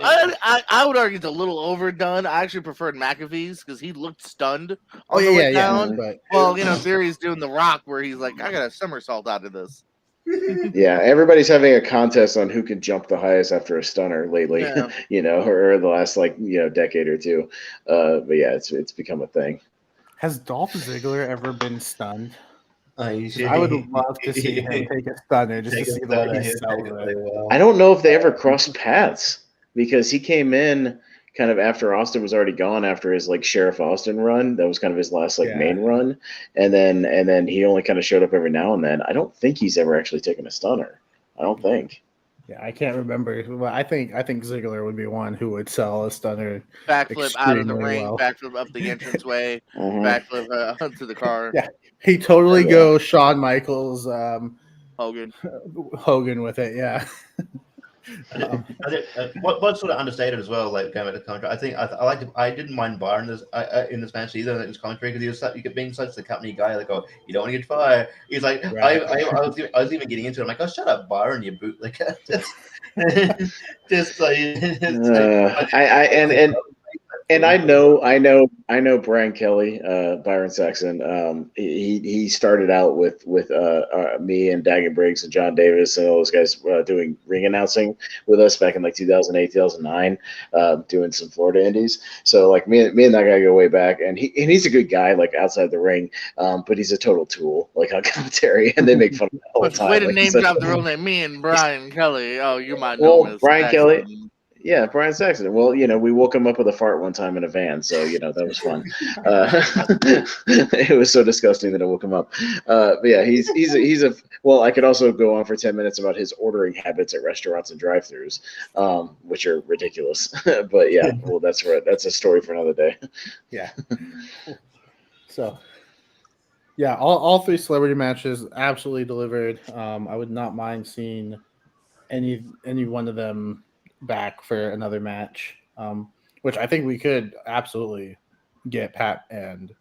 I would argue it's a little overdone. I actually preferred McAfee's because he looked stunned on the way down. But well, Theory's doing the Rock where he's like, I got a somersault out of this. Yeah, everybody's having a contest on who can jump the highest after a stunner lately, or the last decade or two. But yeah, it's become a thing. Has Dolph Ziggler ever been stunned? I would love to see him take a stunner just to see the way he sells it. I don't know if they ever crossed paths because he came in kind of after Austin was already gone after his like Sheriff Austin run. That was kind of his last main run, and then he only kind of showed up every now and then. I don't think he's ever actually taken a stunner. I don't think. Yeah, I can't remember. Well, I think Ziggler would be one who would sell a stunner Backflip out of the extremely ring, well. backflip up the entranceway, Mhm. backflip onto the car. Yeah, he totally Yeah. go Shawn Michaels, Hogan. Hogan with it. Yeah. What's sort of understated as well, like going back to commentary. I think I didn't mind Byron in this match either. In this commentary, because he was being such the company guy, like, oh, you don't want to get fired. He's like, Right. I was even getting into it. I'm like, oh, shut up, Byron, you boot, like, just like, and I know Brian Kelly, Byron Saxon. He started out with me and Daggett Briggs and John Davis and all those guys doing ring announcing with us back in like 2008, 2009, doing some Florida indies. So like me and that guy go way back, and he's a good guy like outside the ring, but he's a total tool like on commentary, and they make fun of him all the time. Way to like, name drop the real name. Me and Brian Kelly. Oh, you might know him as Brian Saxon. Kelly. Yeah, Brian Saxon. Well, we woke him up with a fart one time in a van, so that was fun. It was so disgusting that it woke him up. But yeah, he's a. Well, I could also go on for 10 minutes about his ordering habits at restaurants and drive-throughs, which are ridiculous. But yeah, well, that's a story for another day. Yeah. So, yeah, all three celebrity matches absolutely delivered. I would not mind seeing any one of them back for another match, which I think we could absolutely get Pat and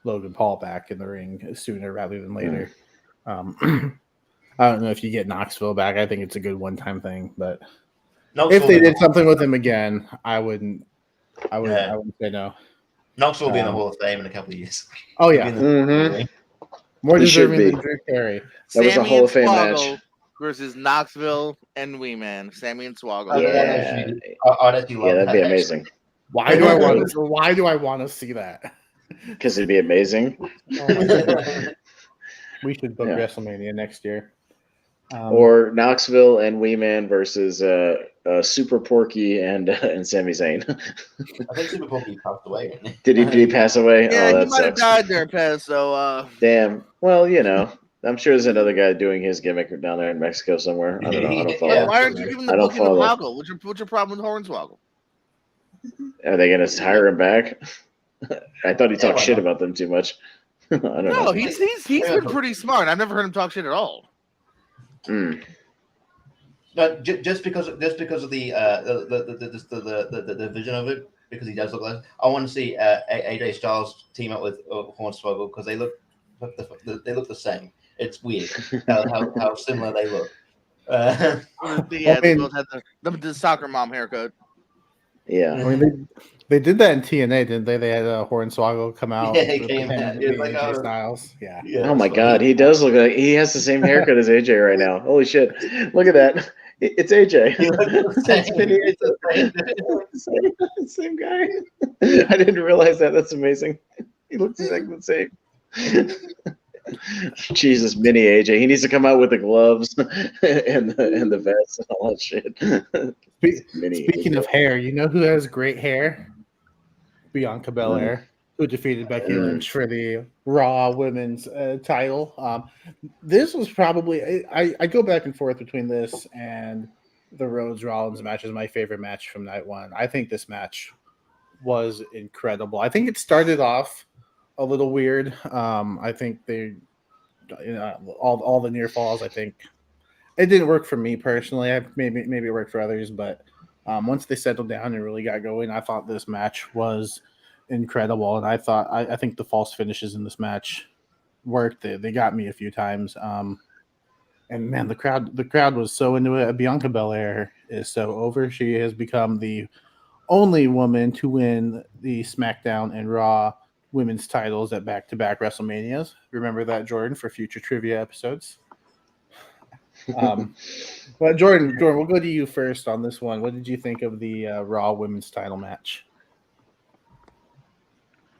Logan Paul back in the ring sooner rather than later. I don't know if you get Knoxville back. I think it's a good one-time thing, but if they did something with him again, I wouldn't say no. Knoxville will be in the Hall of Fame in a couple of years. Oh yeah, more deserving than Drew Carey. That was a Hall of Fame match versus Knoxville and Wee Man. Sammy and Swoggle. Yeah, that'd be amazing. Why do I want to see that? Because it'd be amazing. We should book WrestleMania next year. Or Knoxville and Wee Man versus Super Porky and Sami Zayn. I think Super Porky passed away. Did he pass away? Yeah, he might have died there, Pez. So damn. Well, I'm sure there's another guy doing his gimmick down there in Mexico somewhere. I don't know. I don't follow. Why aren't you giving the booking to Hoggle? What's your problem with Hornswoggle? Are they gonna hire him back? I thought he talked shit about them too much. I don't know. He's been pretty smart. I've never heard him talk shit at all. Mm. No, just because of the vision of it, because he does look like. I want to see AJ Styles team up with Hornswoggle because they look the same. It's weird how similar they look. They both had the soccer mom haircut. Yeah, I mean they did that in TNA, didn't they? They had Hornswoggle come out. Yeah, he came out. AJ Styles. Yeah. Oh my God, he does look like he has the same haircut as AJ right now. Holy shit! Look at that. It's AJ. It's same guy. I didn't realize that. That's amazing. He looks exactly the same. Jesus, mini AJ. He needs to come out with the gloves and the vest and all that shit. Speaking of hair, you know who has great hair? Bianca Belair, who defeated Becky Lynch for the Raw Women's title. This was probably I go back and forth between this and the Rhodes Rollins match as my favorite match from night one. I think this match was incredible. I think it started off a little weird. I think they, all the near falls. I think it didn't work for me personally. Maybe it worked for others, but once they settled down and really got going, I thought this match was incredible. And I think the false finishes in this match worked. They got me a few times. And man, the crowd was so into it. Bianca Belair is so over. She has become the only woman to win the SmackDown and Raw women's titles at back-to-back WrestleManias. Remember that, Jordan, for future trivia episodes. But Jordan, we'll go to you first on this one. What did you think of the Raw women's title match?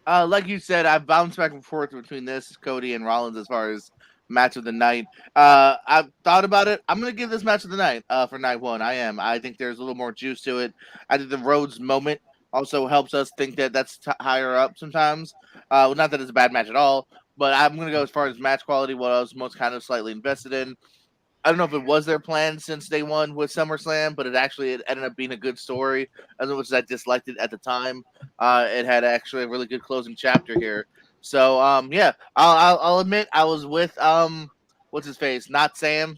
Like you said, I've bounced back and forth between this, Cody, and Rollins as far as match of the night. I've thought about it. I'm going to give this match of the night for night one. I think there's a little more juice to it. I think the Rhodes moment also helps us think that that's higher up sometimes. Not that it's a bad match at all, but I'm going to go as far as match quality, what I was most kind of slightly invested in. I don't know if it was their plan since day one with SummerSlam, but it ended up being a good story, as much as I disliked it at the time. It had actually a really good closing chapter here. So yeah, I'll admit I was with what's his face, not Sam.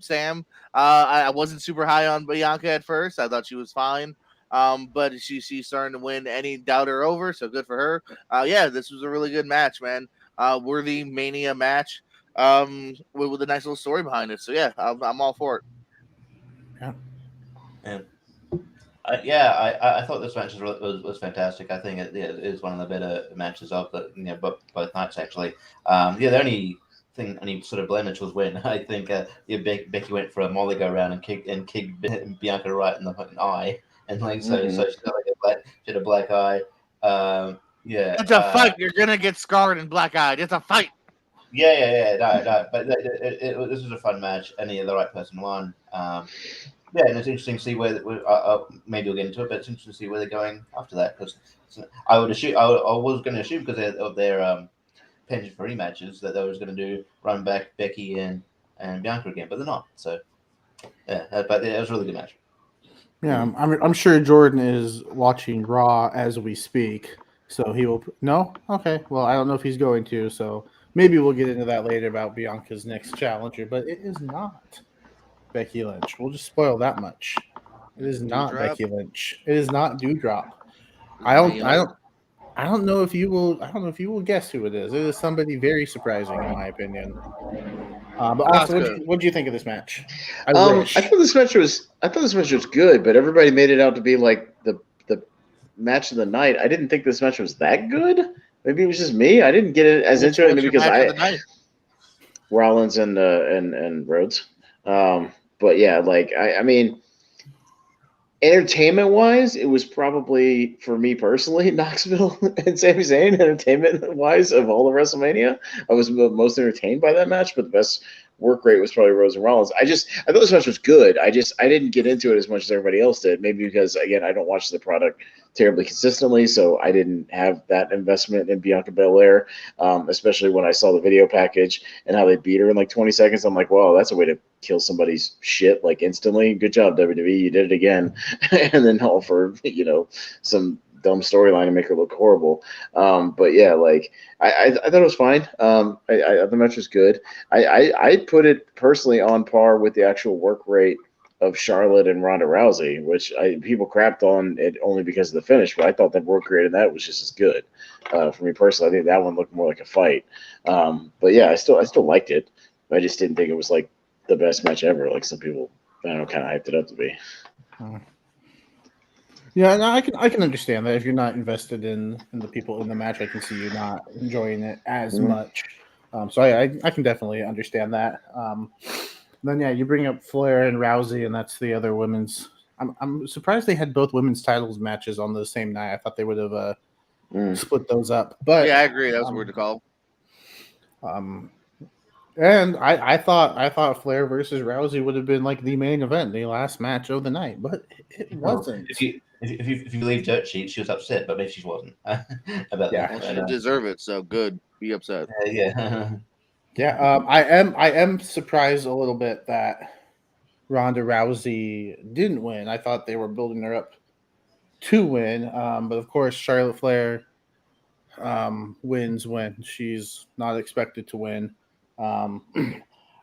I wasn't super high on Bianca at first. I thought she was fine. But she's starting to win any doubter over, so good for her. Yeah, this was a really good match, man. Worthy Mania match. With a nice little story behind it. So yeah, I'm all for it. Yeah. I thought this match was fantastic. I think it is one of the better matches of both nights actually. The only sort of blemish was when I think Becky went for a Molly go around and kicked Bianca right in the fucking eye, and so she had a black eye. It's a fight. You're gonna get scarred and black eyed. It's a fight. No. But this was a fun match, and the right person won. And it's interesting to see where maybe we'll get into it, but it's interesting to see where they're going after that. Because I was going to assume because of their penchant for rematches that they was going to run back Becky and Bianca again, but they're not. So but it was a really good match. Yeah, I'm sure Jordan is watching Raw as we speak, so he will. No, okay. Well, I don't know if he's going to, so maybe we'll get into that later about Bianca's next challenger. But it is not Becky Lynch. We'll just spoil that much. It is not Becky Lynch. It is not Doudrop. I don't know if you will. I don't know if you will guess who it is. It is somebody very surprising, in my opinion. But also, what do you think of this match? I thought this match was good, but everybody made it out to be like the match of the night. I didn't think this match was that good. Maybe it was just me. I didn't get it as into it because Rollins and Rhodes. But yeah, I mean, entertainment wise, it was probably for me personally Knoxville and Sami Zayn. Entertainment wise, of all the WrestleMania, I was most entertained by that match. But the best work rate was probably Rhodes and Rollins. I thought this match was good. I didn't get into it as much as everybody else did. Maybe because again, I don't watch the product terribly consistently, so I didn't have that investment in Bianca Belair, especially when I saw the video package and how they beat her in like 20 seconds. I'm like, wow, that's a way to kill somebody's shit like instantly. Good job, WWE. You did it again. And then all for, some dumb storyline and make her look horrible. But yeah, I thought it was fine. The match was good. I put it personally on par with the actual work rate of Charlotte and Ronda Rousey, which people crapped on it only because of the finish, but I thought the work rate in that was just as good. For me personally, I think that one looked more like a fight. But yeah, I still liked it. I just didn't think it was like the best match ever, like some people kind of hyped it up to be. Yeah, no, I can understand that if you're not invested in the people in the match, I can see you not enjoying it as much. So I can definitely understand that. Then yeah, you bring up Flair and Rousey, and that's the other women's. I'm surprised they had both women's titles matches on the same night. I thought they would have split those up. But yeah, I agree. That was weird to call. And I thought Flair versus Rousey would have been like the main event, the last match of the night, but it wasn't. If you leave Dirt Sheet, she was upset, but maybe she wasn't about that. Well, she didn't deserve it, so good. Be upset. Yeah. I am surprised a little bit that Ronda Rousey didn't win. I thought they were building her up to win, but of course Charlotte Flair wins when she's not expected to win.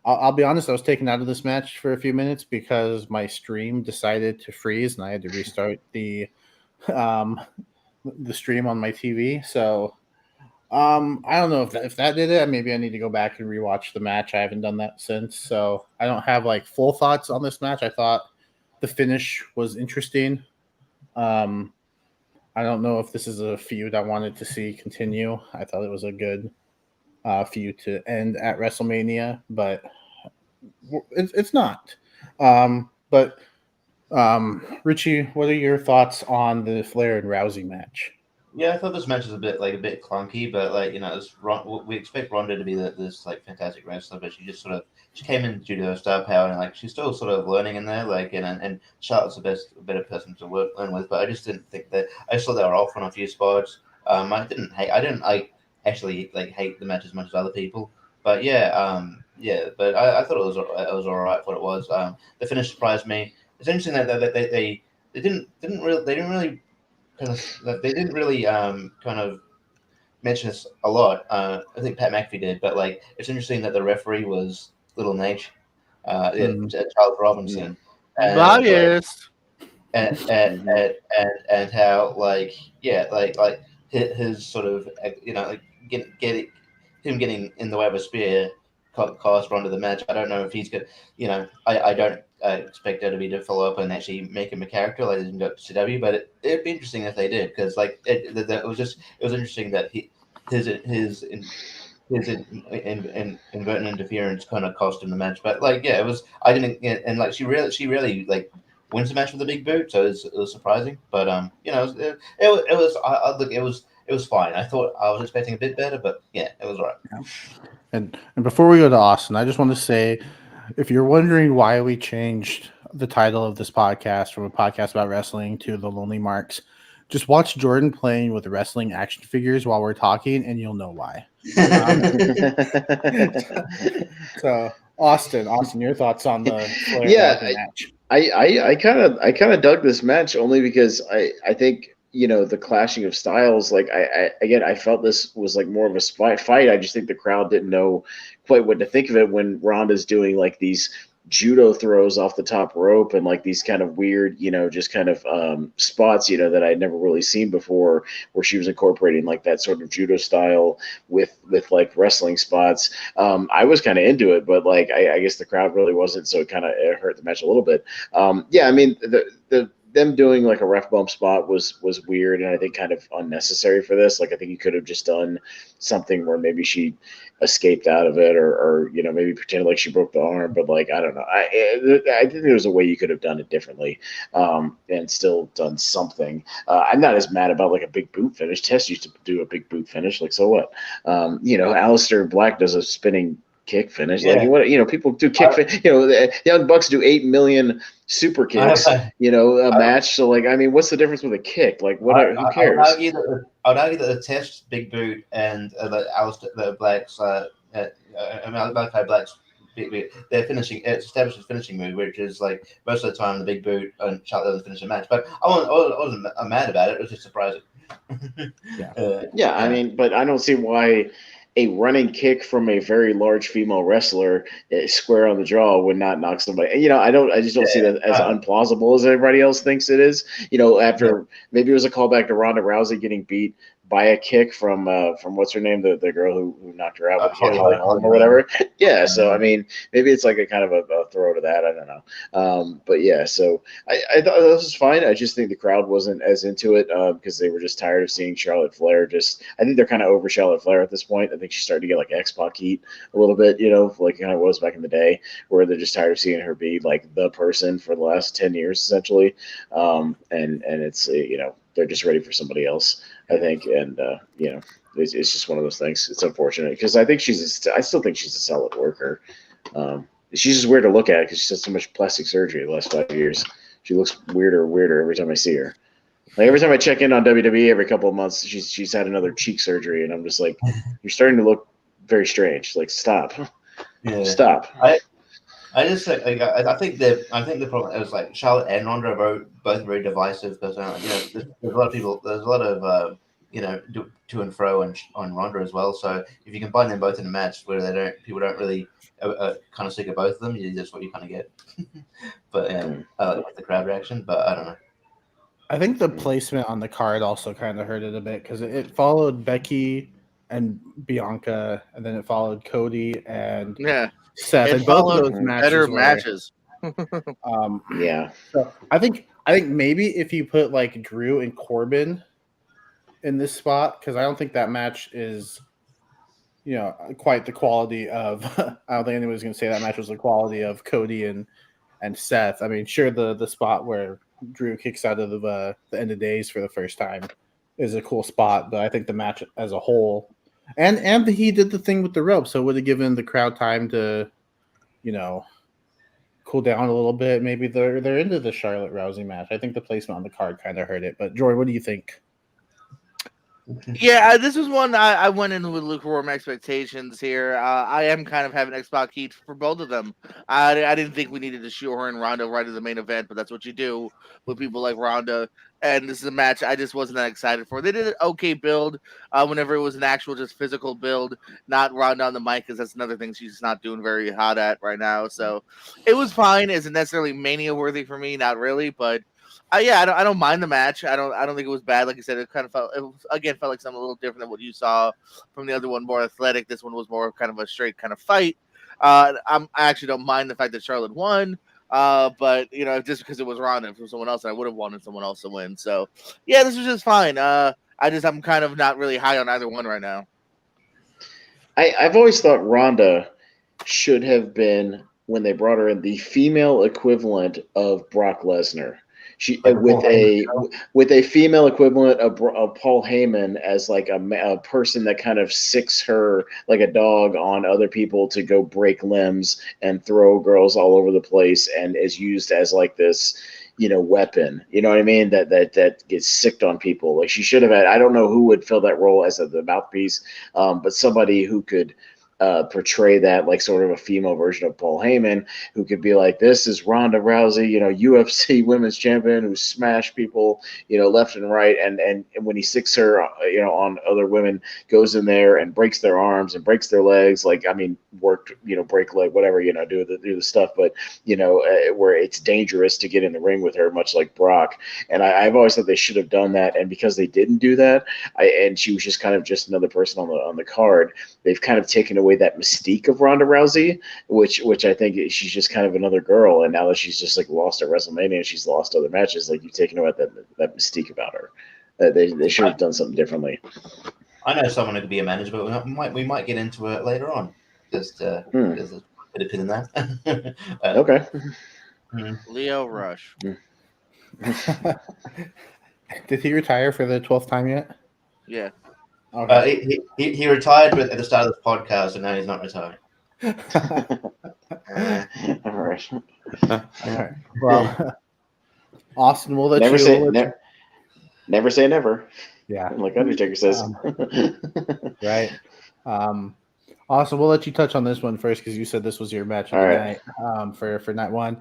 I'll be honest, I was taken out of this match for a few minutes because my stream decided to freeze and I had to restart the stream on my TV. So I don't know if that did it. Maybe I need to go back and rewatch the match. I haven't done that since, so I don't have like full thoughts on this match. I thought the finish was interesting. I don't know if this is a feud I wanted to see continue. I thought it was a good feud to end at WrestleMania, but it's not. Richie, what are your thoughts on the Flair and Rousey match? Yeah, I thought this match was a bit clunky, but we expect Ronda to be this fantastic wrestler, but she just she came in due to her star power and she's still sort of learning in there, and Charlotte's a better person to learn with, but I just didn't think that. I saw they were off on a few spots. I didn't actually hate the match as much as other people, but yeah, yeah, but I thought it was all right for what it was. The finish surprised me. It's interesting that they didn't really kind of they didn't really kind of mention this a lot. I think Pat McAfee did, but like it's interesting that the referee was Little Nate, Mhm. Charles Robinson, and like Bias. and how like yeah like his sort of like get him getting in the way of a spear cost Ronda the match. I don't know if he's good. I don't expect WWE to follow up and actually make him a character like they didn't go to CW, but it'd be interesting if they did because like it was interesting that his invertent interference kind of cost him the match. But like yeah, it was I didn't and like she really like wins the match with a big boot, so it was surprising. But it was look it was fine. I thought I was expecting a bit better, but yeah, it was alright. And before we go to Austin, I just want to say, if you're wondering why we changed the title of this podcast from a podcast about wrestling to The Lonely Marks, just watch Jordan playing with wrestling action figures while we're talking, and you'll know why. So, Austin, your thoughts on the Flair Yeah, Rousey match? I kind of dug this match only because I think the clashing of styles. Like I felt this was like more of a fight. I just think the crowd didn't know quite what to think of it when Ronda's doing like these judo throws off the top rope and like these kind of weird, just kind of spots, that I'd never really seen before, where she was incorporating like that sort of judo style with like wrestling spots. I was kind of into it, but like I guess the crowd really wasn't, so it hurt the match a little bit. Yeah, I mean the them doing like a ref bump spot was weird, and I think kind of unnecessary for this. Like I think you could have just done something where maybe she escaped out of it, or maybe pretended like she broke the arm. But like I don't know, I think there was a way you could have done it differently, and still done something. I'm not as mad about like a big boot finish. Tess used to do a big boot finish. Like so what? Aleister Black does a spinning kick finish. Yeah. Like what? People do kick. The Young Bucks do 8 million super kicks. A match. So like, I mean, what's the difference with a kick? Like, what? Who cares? I would argue that the Test Big Boot and the Black's Malachi Black's their finishing established finishing move, which is like most of the time the Big Boot and Charlotte doesn't finish a match. But I wasn't mad about it. It was just surprising. Yeah. I mean, but I don't see why a running kick from a very large female wrestler square on the jaw would not knock somebody. I just don't see that as unplausible as everybody else thinks it is. After maybe it was a callback to Ronda Rousey getting beat by a kick from what's her name, the girl who knocked her out with Holly Holm or whatever. Yeah, so I mean, maybe it's like a kind of a throw to that. I don't know. But yeah, so I thought this was fine. I just think the crowd wasn't as into it because they were just tired of seeing Charlotte Flair. I think they're kind of over Charlotte Flair at this point. I think she's starting to get like X-Pac heat a little bit, like kind of was back in the day, where they're just tired of seeing her be like the person for the last 10 years essentially. And it's they're just ready for somebody else, I think, and it's just one of those things. It's unfortunate because I think I still think she's a solid worker. She's just weird to look at because she's had so much plastic surgery the last 5 years. She looks weirder and weirder every time I see her. Like every time I check in on WWE every couple of months, she's had another cheek surgery, and I'm just like, you're starting to look very strange. Like, stop, stop. I just like I think the problem is like Charlotte and Ronda are both very divisive because there's a lot of people, there's a lot of to and fro on Ronda as well. So if you combine them both in a match where people don't really kind of sick of both of them, that's what you kind of get. But I like the crowd reaction, but I don't know. I think the placement on the card also kind of hurt it a bit because it followed Becky and Bianca, and then it followed Cody and Seth, and both of those matches. Yeah. So I think maybe if you put like Drew and Corbin in this spot, because I don't think that match is quite the quality of. I don't think anybody's going to say that match was the quality of Cody and Seth. I mean, sure, the spot where Drew kicks out of the end of days for the first time is a cool spot, but I think the match as a whole, and he did the thing with the rope, so it would have given the crowd time to, cool down a little bit. Maybe they're into the Charlotte Rousey match. I think the placement on the card kind of hurt it. But Joy, what do you think? Yeah, this was one I went in with lukewarm expectations here. I am kind of having Xbox heat for both of them. I didn't think we needed to shoehorn Ronda right to the main event, but that's what you do with people like Ronda. And this is a match I just wasn't that excited for. They did an okay build whenever it was an actual just physical build, not Ronda on the mic, because that's another thing she's not doing very hot at right now. So it was fine. Is it necessarily mania worthy for me? Not really, but yeah, I don't mind the match. I don't think it was bad. Like I said, it kind of felt like something a little different than what you saw from the other one, more athletic. This one was more kind of a straight kind of fight. I actually don't mind the fact that Charlotte won. But just because it was Ronda, if it was someone else, I would have wanted someone else to win. So yeah, this was just fine. I'm kind of not really high on either one right now. I've always thought Ronda should have been, when they brought her in, the female equivalent of Brock Lesnar. She Like with a female equivalent of Paul Heyman as like a person that kind of sicks her like a dog on other people to go break limbs and throw girls all over the place, and is used as like this weapon. You know what I mean? That gets sicked on people. Like, she should have had. I don't know who would fill that role as the mouthpiece, but somebody who could portray that, like sort of a female version of Paul Heyman, who could be like, this is Ronda Rousey, UFC women's champion who smashed people, left and right. And when he sicks her, on other women, goes in there and breaks their arms and breaks their legs. Like, I mean, break leg, whatever, do the stuff, but, where it's dangerous to get in the ring with her, much like Brock. And I've always thought they should have done that. And because they didn't do that, and she was just kind of just another person on the card, they've kind of taken away that mystique of Ronda Rousey, which I think she's just kind of another girl. And now that she's just like lost at WrestleMania and she's lost other matches, like, you've taken away that mystique about her. They should have done something differently. I know someone who could be a manager, but we might get into it later on. Just there's a bit of pin in that. Okay. Leo Rush. Did he retire for the 12th time yet? Yeah. Okay. He retired at the start of this podcast, and now he's not retired. All right. All right. Well, Austin, we'll let never you say never say never. Yeah, like Undertaker says. Right. Austin, we'll let you touch on this one first, because you said this was your match of the night for night one.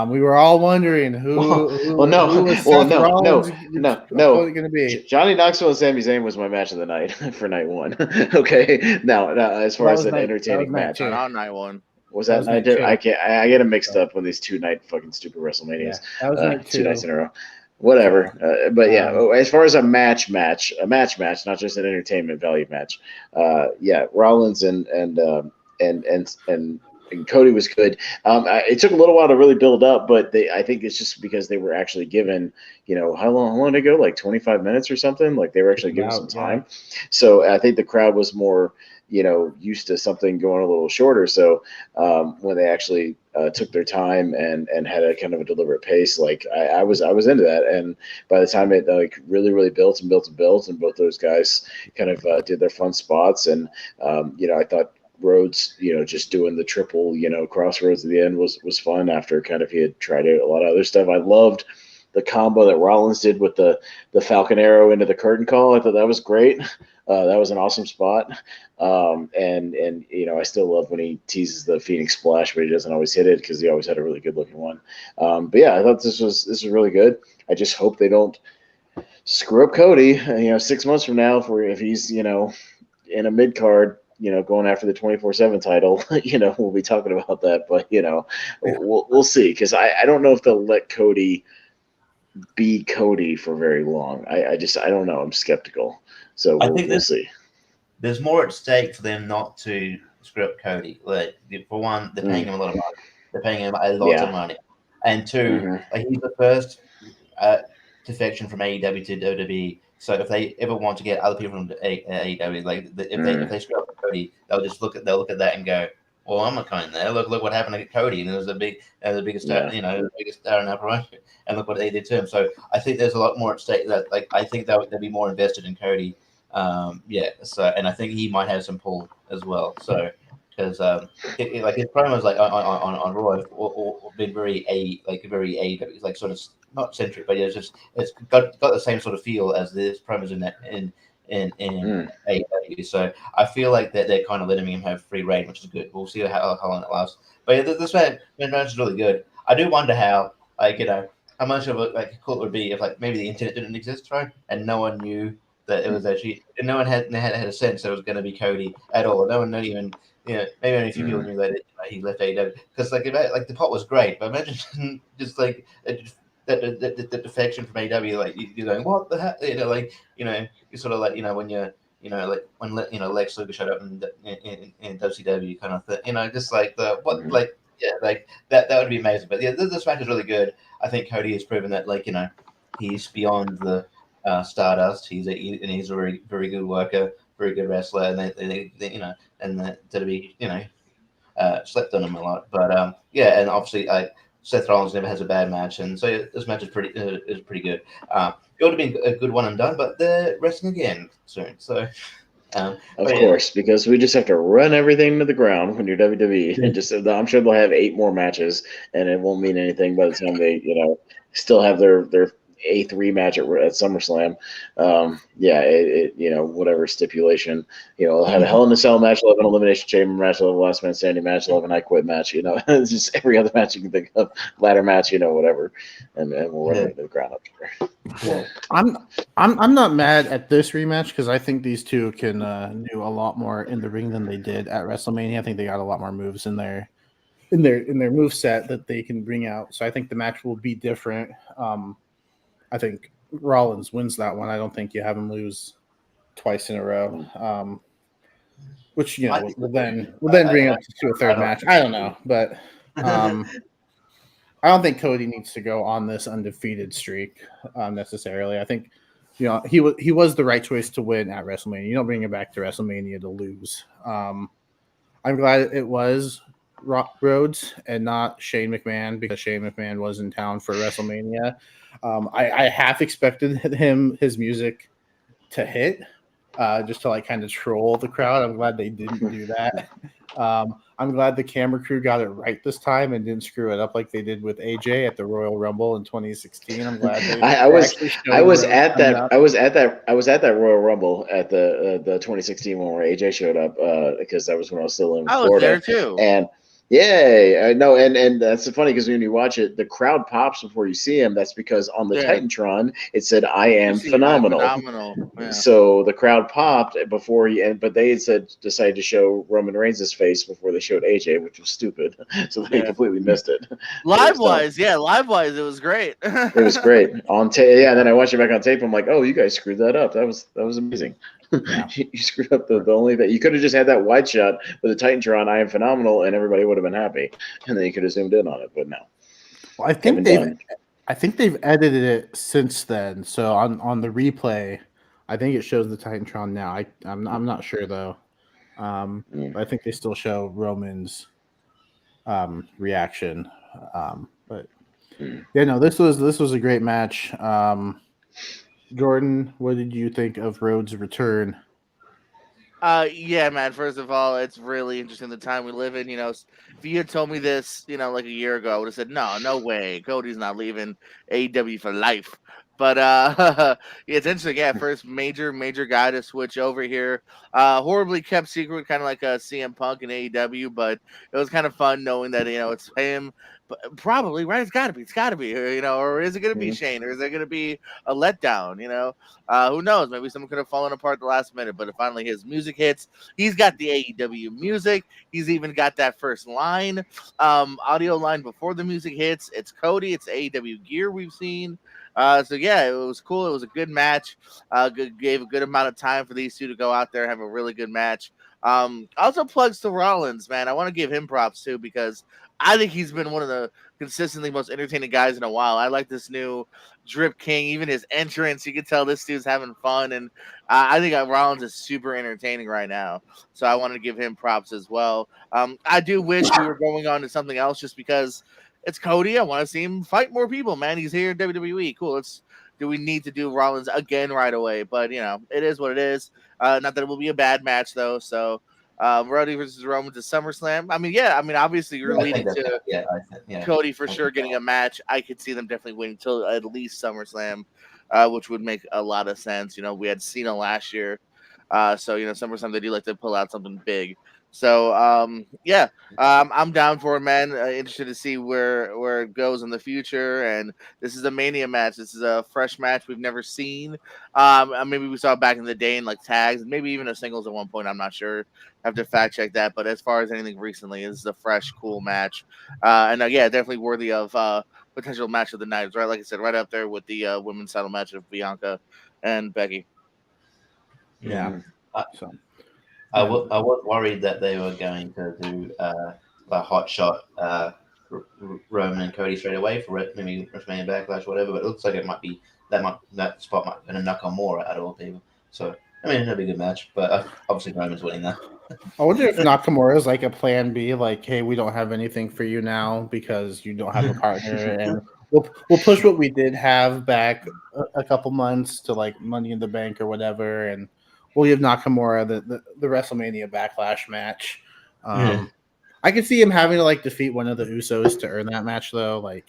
We were all wondering who was Seth Rollins going to be. Johnny Knoxville and Sami Zayn was my match of the night for night one. Okay, now as far as an entertaining match, on night one. Was that night two? I get them mixed up when these two night fucking stupid WrestleManias. Yeah, that was night two. 2 nights in a row. Whatever, but yeah, as far as a match, not just an entertainment value match. Rollins and Cody was good. It took a little while to really build up, but I think it's just because they were actually given, how long did it go? Like 25 minutes or something. Like, they were actually given some time. So I think the crowd was more, used to something going a little shorter. So when they actually took their time and had a kind of a deliberate pace, like I was into that. And by the time it like really built, and both those guys kind of did their fun spots. And I thought Rhodes, just doing the triple, crossroads at the end was fun, after kind of he had tried out a lot of other stuff. I loved the combo that Rollins did with the Falcon Arrow into the curtain call. I thought that was great. That was an awesome spot. And I still love when he teases the Phoenix Splash, but he doesn't always hit it, because he always had a really good looking one. But yeah, I thought this was really good. I just hope they don't screw up Cody, 6 months from now, if he's, in a mid card, going after the 24/7 title, we'll be talking about that. But, we'll see, because I don't know if they'll let Cody be Cody for very long. I don't know. I'm skeptical. So we'll see. There's more at stake for them not to screw up Cody. Like, for one, they're paying him a lot of money. They're paying him a lot of money. And two, like, he's the first defection from AEW to WWE. So if they ever want to get other people from AEW, like if they screw up Cody, they'll look at that and go, well, I'm not coming there. Look what happened to Cody, and it was the biggest star, the biggest star in our promotion, and look what they did to him. So I think there's a lot more at stake. That, like, I think they'll be more invested in Cody. So, and I think he might have some pull as well. So, because like his promos like on Raw have been very AEW, like sort of not centric, but it's got the same sort of feel as this promos in in AEW. So I feel like that they're kind of letting him have free reign, which is good. We'll see how long it lasts. But yeah, this match is really good. I do wonder how, like, how much of a cool it would be if like maybe the internet didn't exist, right? And no one knew that it was actually, and no one had a sense that it was going to be Cody at all. No one, not even maybe only a few people knew that he left AEW, because like the pot was great, but imagine just like the defection from AEW, like you're going, what the heck, you're sort of like when you're like when Lex Luger showed up in WCW kind of thing, just like the what like. Yeah, like that would be amazing. But yeah, this match is really good. I think Cody has proven that, he's beyond the Stardust. He's a very, very good worker, very good wrestler, and they and the WWE slept on him a lot. But yeah, and obviously Seth Rollins never has a bad match, and so this match is pretty good. It would have been a good one and done, but they're wrestling again soon, so. Of course, because we just have to run everything to the ground when you're WWE, and just I'm sure they'll have 8 more matches, and it won't mean anything by the time they still have their 8th rematch at SummerSlam. Whatever stipulation, they'll have a Hell in a Cell match, they'll have an Elimination Chamber match, they'll have a Last Man Standing match, they'll have an I Quit match. It's just every other match you can think of, ladder match, whatever, and we'll run it to the ground up there. Well, I'm not mad at this rematch because I think these two can do a lot more in the ring than they did at WrestleMania. I think they got a lot more moves in their move set that they can bring out. So I think the match will be different. I think Rollins wins that one. I don't think you have him lose twice in a row. Which will then bring up to a third match. I don't know, but I don't think Cody needs to go on this undefeated streak necessarily. I think he was the right choice to win at WrestleMania. You don't bring him back to WrestleMania to lose. I'm glad it was Rhodes and not Shane McMahon, because Shane McMahon was in town for WrestleMania. I half expected his music to hit, just to kind of troll the crowd. I'm glad they didn't do that. I'm glad the camera crew got it right this time and didn't screw it up like they did with AJ at the Royal Rumble in 2016. I'm glad I was at that Royal Rumble at the 2016 one where AJ showed up, because that was when I was still in Florida. I was there too. And yeah, I know, and that's funny because when you watch it, the crowd pops before you see him. That's because on the Titantron it said "I am phenomenal." Yeah. So the crowd popped before but they had decided to show Roman Reigns' face before they showed AJ, which was stupid. So they completely missed it. Live wise, it was great. It was great on tape. Yeah, and then I watched it back on tape. I'm like, oh, you guys screwed that up. That was amazing. Yeah. You screwed up the only that you could have just had that wide shot with the Titantron, "I am phenomenal," and everybody would have been happy, and then you could have zoomed in on it. But no, well, I think they've edited it since then. So on the replay, I think it shows the Titantron now. I'm not sure though. But I think they still show Roman's reaction. But yeah, no, this was a great match. Jordan, what did you think of Rhodes' return? Yeah, man. First of all, it's really interesting the time we live in. If you had told me this, like a year ago, I would have said, no way. Cody's not leaving AEW for life. But it's interesting. Yeah, first major guy to switch over here. Horribly kept secret, kind of like a CM Punk in AEW, but it was kind of fun knowing that it's him. Probably right. It's got to be. Or is it going to be Shane? Or is there going to be a letdown? Who knows? Maybe someone could have fallen apart at the last minute, but finally his music hits. He's got the AEW music. He's even got that first line, audio line before the music hits. It's Cody. It's AEW gear we've seen. So yeah, it was cool. It was a good match. Gave a good amount of time for these two to go out there and have a really good match. Also plugs to Rollins, man. I want to give him props too, because I think he's been one of the consistently most entertaining guys in a while. I like this new Drip King, even his entrance. You can tell this dude's having fun, and I think Rollins is super entertaining right now. So I want to give him props as well. I do wish we were going on to something else, just because it's Cody. I want to see him fight more people, man. He's here in WWE. Cool. Do we need to do Rollins again right away? But it is what it is. Not that it will be a bad match though. So Roddy versus Roman to SummerSlam. Obviously you're leading to Cody for sure getting a match. I could see them definitely waiting until at least SummerSlam. which would make a lot of sense. We had Cena last year, so SummerSlam they do like to pull out something big. So yeah, I'm down for it, man. Interested to see where it goes in the future. And this is a Mania match. This is a fresh match we've never seen. Maybe we saw it back in the day in like tags, maybe even a singles at one point. I'm not sure. I have to fact check that. But as far as anything recently, this is a fresh, cool match. And yeah, definitely worthy of potential match of the night. Right, like I said, right up there with the women's title match of Bianca and Becky. Yeah. Mm-hmm. I was worried that they were going to do a hot shot Roman and Cody straight away for maybe WrestleMania Backlash or whatever, but it looks like it might be that spot might be going to Nakamura out of all people. So I mean, it'll be a good match, but obviously Roman's winning that. I wonder if Nakamura is like a plan B, like, hey, we don't have anything for you now because you don't have a partner, and we'll push what we did have back a couple months to like Money in the Bank or whatever, and we'll give Nakamura the WrestleMania Backlash match. I could see him having to like defeat one of the Usos to earn that match, though. Like,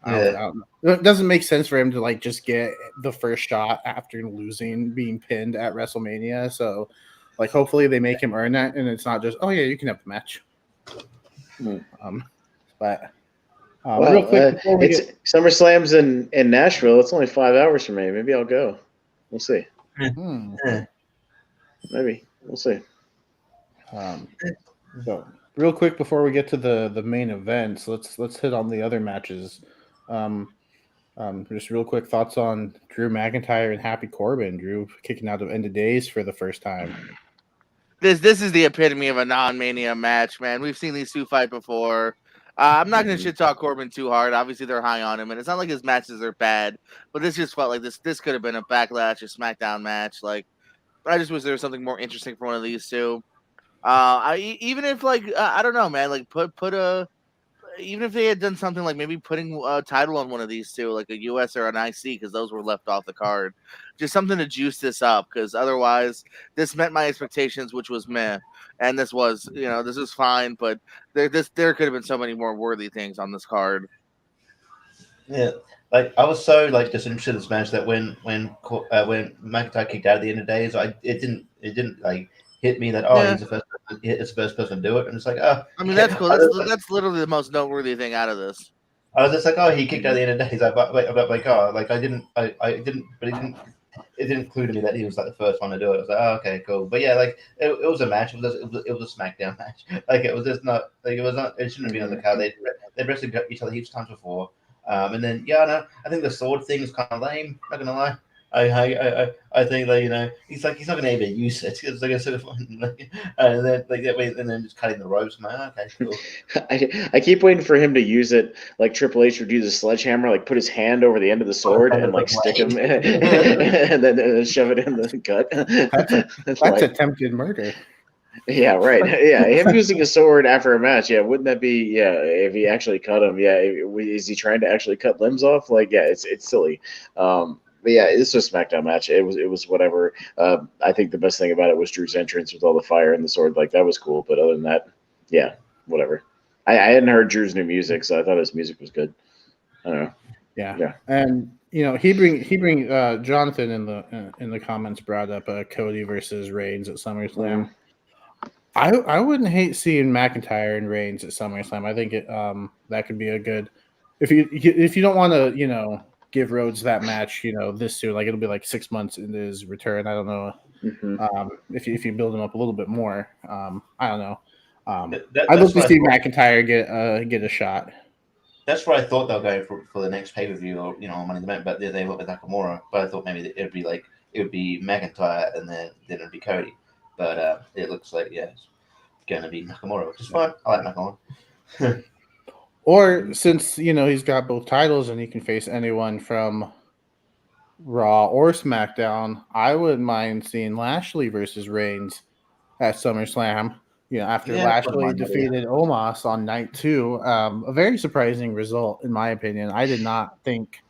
I don't know. It doesn't make sense for him to like just get the first shot after being pinned at WrestleMania. So, like, hopefully they make him earn that, and it's not just, oh yeah, you can have the match. But real quick, it's SummerSlam's in Nashville. It's only 5 hours from me. Maybe I'll go. We'll see. Maybe we'll see. So real quick before we get to the main events, let's hit on the other matches. Just real quick thoughts on Drew McIntyre and Happy Corbin. Drew kicking out of End of Days for the first time. This is the epitome of a non-Mania match, man. We've seen these two fight before. I'm not going to shit talk Corbin too hard. Obviously, they're high on him, and it's not like his matches are bad. But this just felt like this could have been a Backlash or SmackDown match. Like, I just wish there was something more interesting for one of these two. Even if I don't know, man. Like even if they had done something like maybe putting a title on one of these two, like a US or an IC, because those were left off the card, just something to juice this up. Because otherwise, this met my expectations, which was meh, and this was this is fine, but there could have been so many more worthy things on this card. Yeah, like I was so disinterested in this match that when McIntyre kicked out at the end of the days, it didn't like hit me that he's the first person to do it, and it's like I mean that's cool. That's literally the most noteworthy thing out of this. I was just like, he kicked out at the end of the days. It didn't clue to me that he was like the first one to do it. I was like, okay, cool. But yeah, like it was a match. It was a SmackDown match. Like it was just not like it was not. It shouldn't have been on the card. They wrestled each other heaps of times before. And then no, I think the sword thing is kind of lame. Not gonna lie. I think that he's not going to be able to use it. It's like a sort of and then just cutting the ropes. I'm like, okay, cool. I keep waiting for him to use it like Triple H would use a sledgehammer, like put his hand over the end of the sword and like stick him, and then shove it in the gut. That's attempted murder. Yeah, right. Yeah, him using a sword after a match. Yeah, wouldn't that be? Yeah, if he actually cut him. Yeah, is he trying to actually cut limbs off? Like, yeah, it's silly. But yeah, this was a SmackDown match. It was whatever. I think the best thing about it was Drew's entrance with all the fire and the sword. Like that was cool. But other than that, yeah, whatever. I hadn't heard Drew's new music, so I thought his music was good. I don't know. Yeah. And he bring Jonathan in the comments brought up Cody versus Reigns at SummerSlam. I wouldn't hate seeing McIntyre and Reigns at SummerSlam. I think that could be a good if you don't want to give Rhodes that match, this soon. Like it'll be like 6 months into his return. I don't know if you build him up a little bit more. I don't know. I'd love to see McIntyre get a shot. That's what I thought they'll go for the next pay per view or Money in the Bank, but they went with Nakamura. But I thought maybe it would be McIntyre and then it'd be Cody. But it looks like it's going to be Nakamura, which is fine. I like Nakamura. Or since he's got both titles and he can face anyone from Raw or SmackDown, I wouldn't mind seeing Lashley versus Reigns at SummerSlam. After Lashley defeated Omos on night 2, a very surprising result in my opinion. I did not think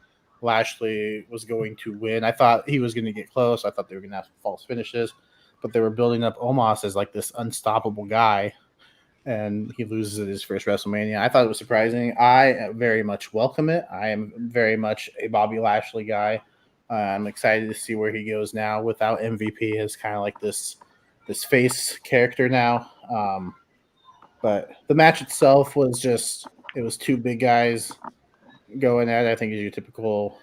Lashley was going to win. I thought he was going to get close. I thought they were going to have false finishes, but they were building up Omos as like this unstoppable guy. And he loses at his first WrestleMania. I thought it was surprising. I very much welcome it. I am very much a Bobby Lashley guy. I'm excited to see where he goes now without MVP as kind of like this face character now. But the match itself was it was two big guys going at it. I think is your typical,